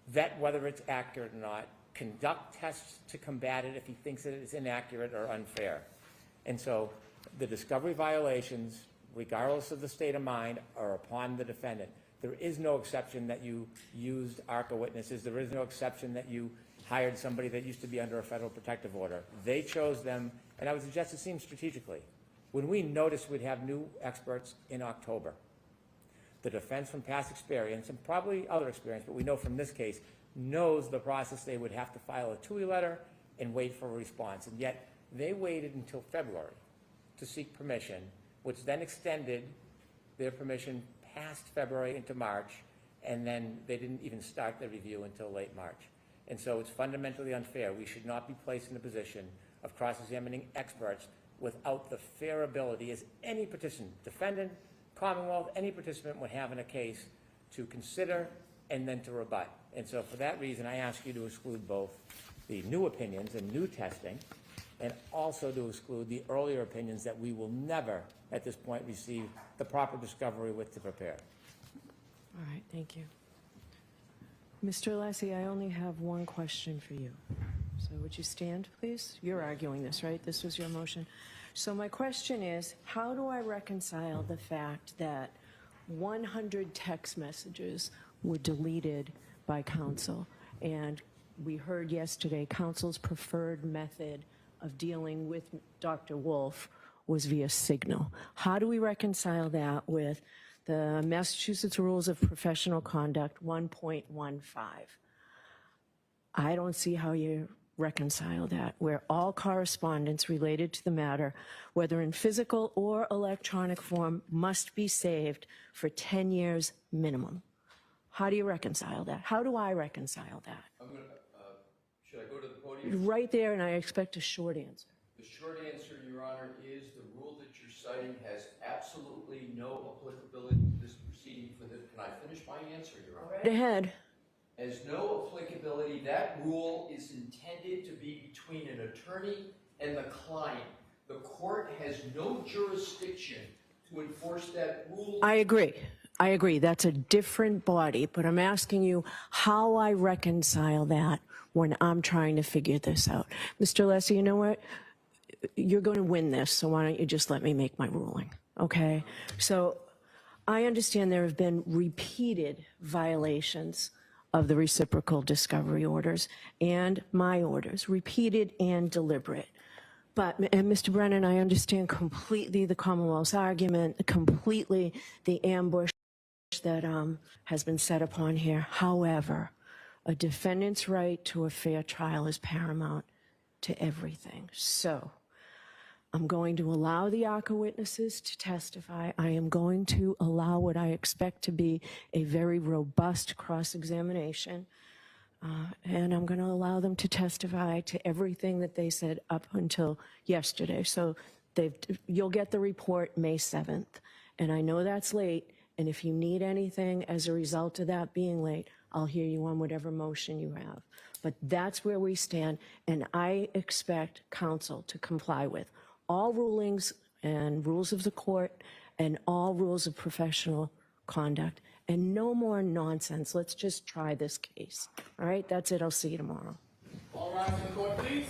vet whether it's accurate or not, conduct tests to combat it if he thinks that it's inaccurate or unfair. And so the discovery violations, regardless of the state of mind, are upon the defendant. There is no exception that you used ARCA witnesses. There is no exception that you hired somebody that used to be under a federal protective order. They chose them, and I would suggest it seems strategically. When we noticed we'd have new experts in October, the defense from past experience, and probably other experience, but we know from this case, knows the process. They would have to file a TUI letter and wait for a response. And yet they waited until February to seek permission, which then extended their permission past February into March, and then they didn't even start the review until late March. And so it's fundamentally unfair. We should not be placed in the position of cross-examining experts without the fair ability, as any participant, defendant, Commonwealth, any participant would have in a case, to consider and then to rebut. And so for that reason, I ask you to exclude both the new opinions and new testing, and also to exclude the earlier opinions that we will never, at this point, receive the proper discovery with to prepare. All right, thank you. Mr. Alessi, I only have one question for you. So would you stand, please? You're arguing this, right? This was your motion. So my question is, how do I reconcile the fact that 100 text messages were deleted by counsel? And we heard yesterday counsel's preferred method of dealing with Dr. Wolf was via signal. How do we reconcile that with the Massachusetts Rules of Professional Conduct 1.15? I don't see how you reconcile that, where all correspondence related to the matter, whether in physical or electronic form, must be saved for 10 years minimum. How do you reconcile that? How do I reconcile that? Should I go to the podium? Right there, and I expect a short answer. The short answer, Your Honor, is the rule that you're citing has absolutely no applicability to this proceeding for the, can I finish my answer, Your Honor? Right ahead. Has no applicability. That rule is intended to be between an attorney and the client. The court has no jurisdiction to enforce that rule. I agree. I agree. That's a different body, but I'm asking you how I reconcile that when I'm trying to figure this out. Mr. Alessi, you know what? You're going to win this, so why don't you just let me make my ruling, okay? So I understand there have been repeated violations of the reciprocal discovery orders and my orders, repeated and deliberate. But, and Mr. Brennan, I understand completely the Commonwealth's argument, completely the ambush that has been set upon here. However, a defendant's right to a fair trial is paramount to everything. So I'm going to allow the ARCA witnesses to testify. I am going to allow what I expect to be a very robust cross-examination. And I'm going to allow them to testify to everything that they said up until yesterday. So you'll get the report May 7th. And I know that's late. And if you need anything as a result of that being late, I'll hear you on whatever motion you have. But that's where we stand. And I expect counsel to comply with all rulings and rules of the court and all rules of professional conduct, and no more nonsense. Let's just try this case. All right, that's it. I'll see you tomorrow. All rise in the court, please.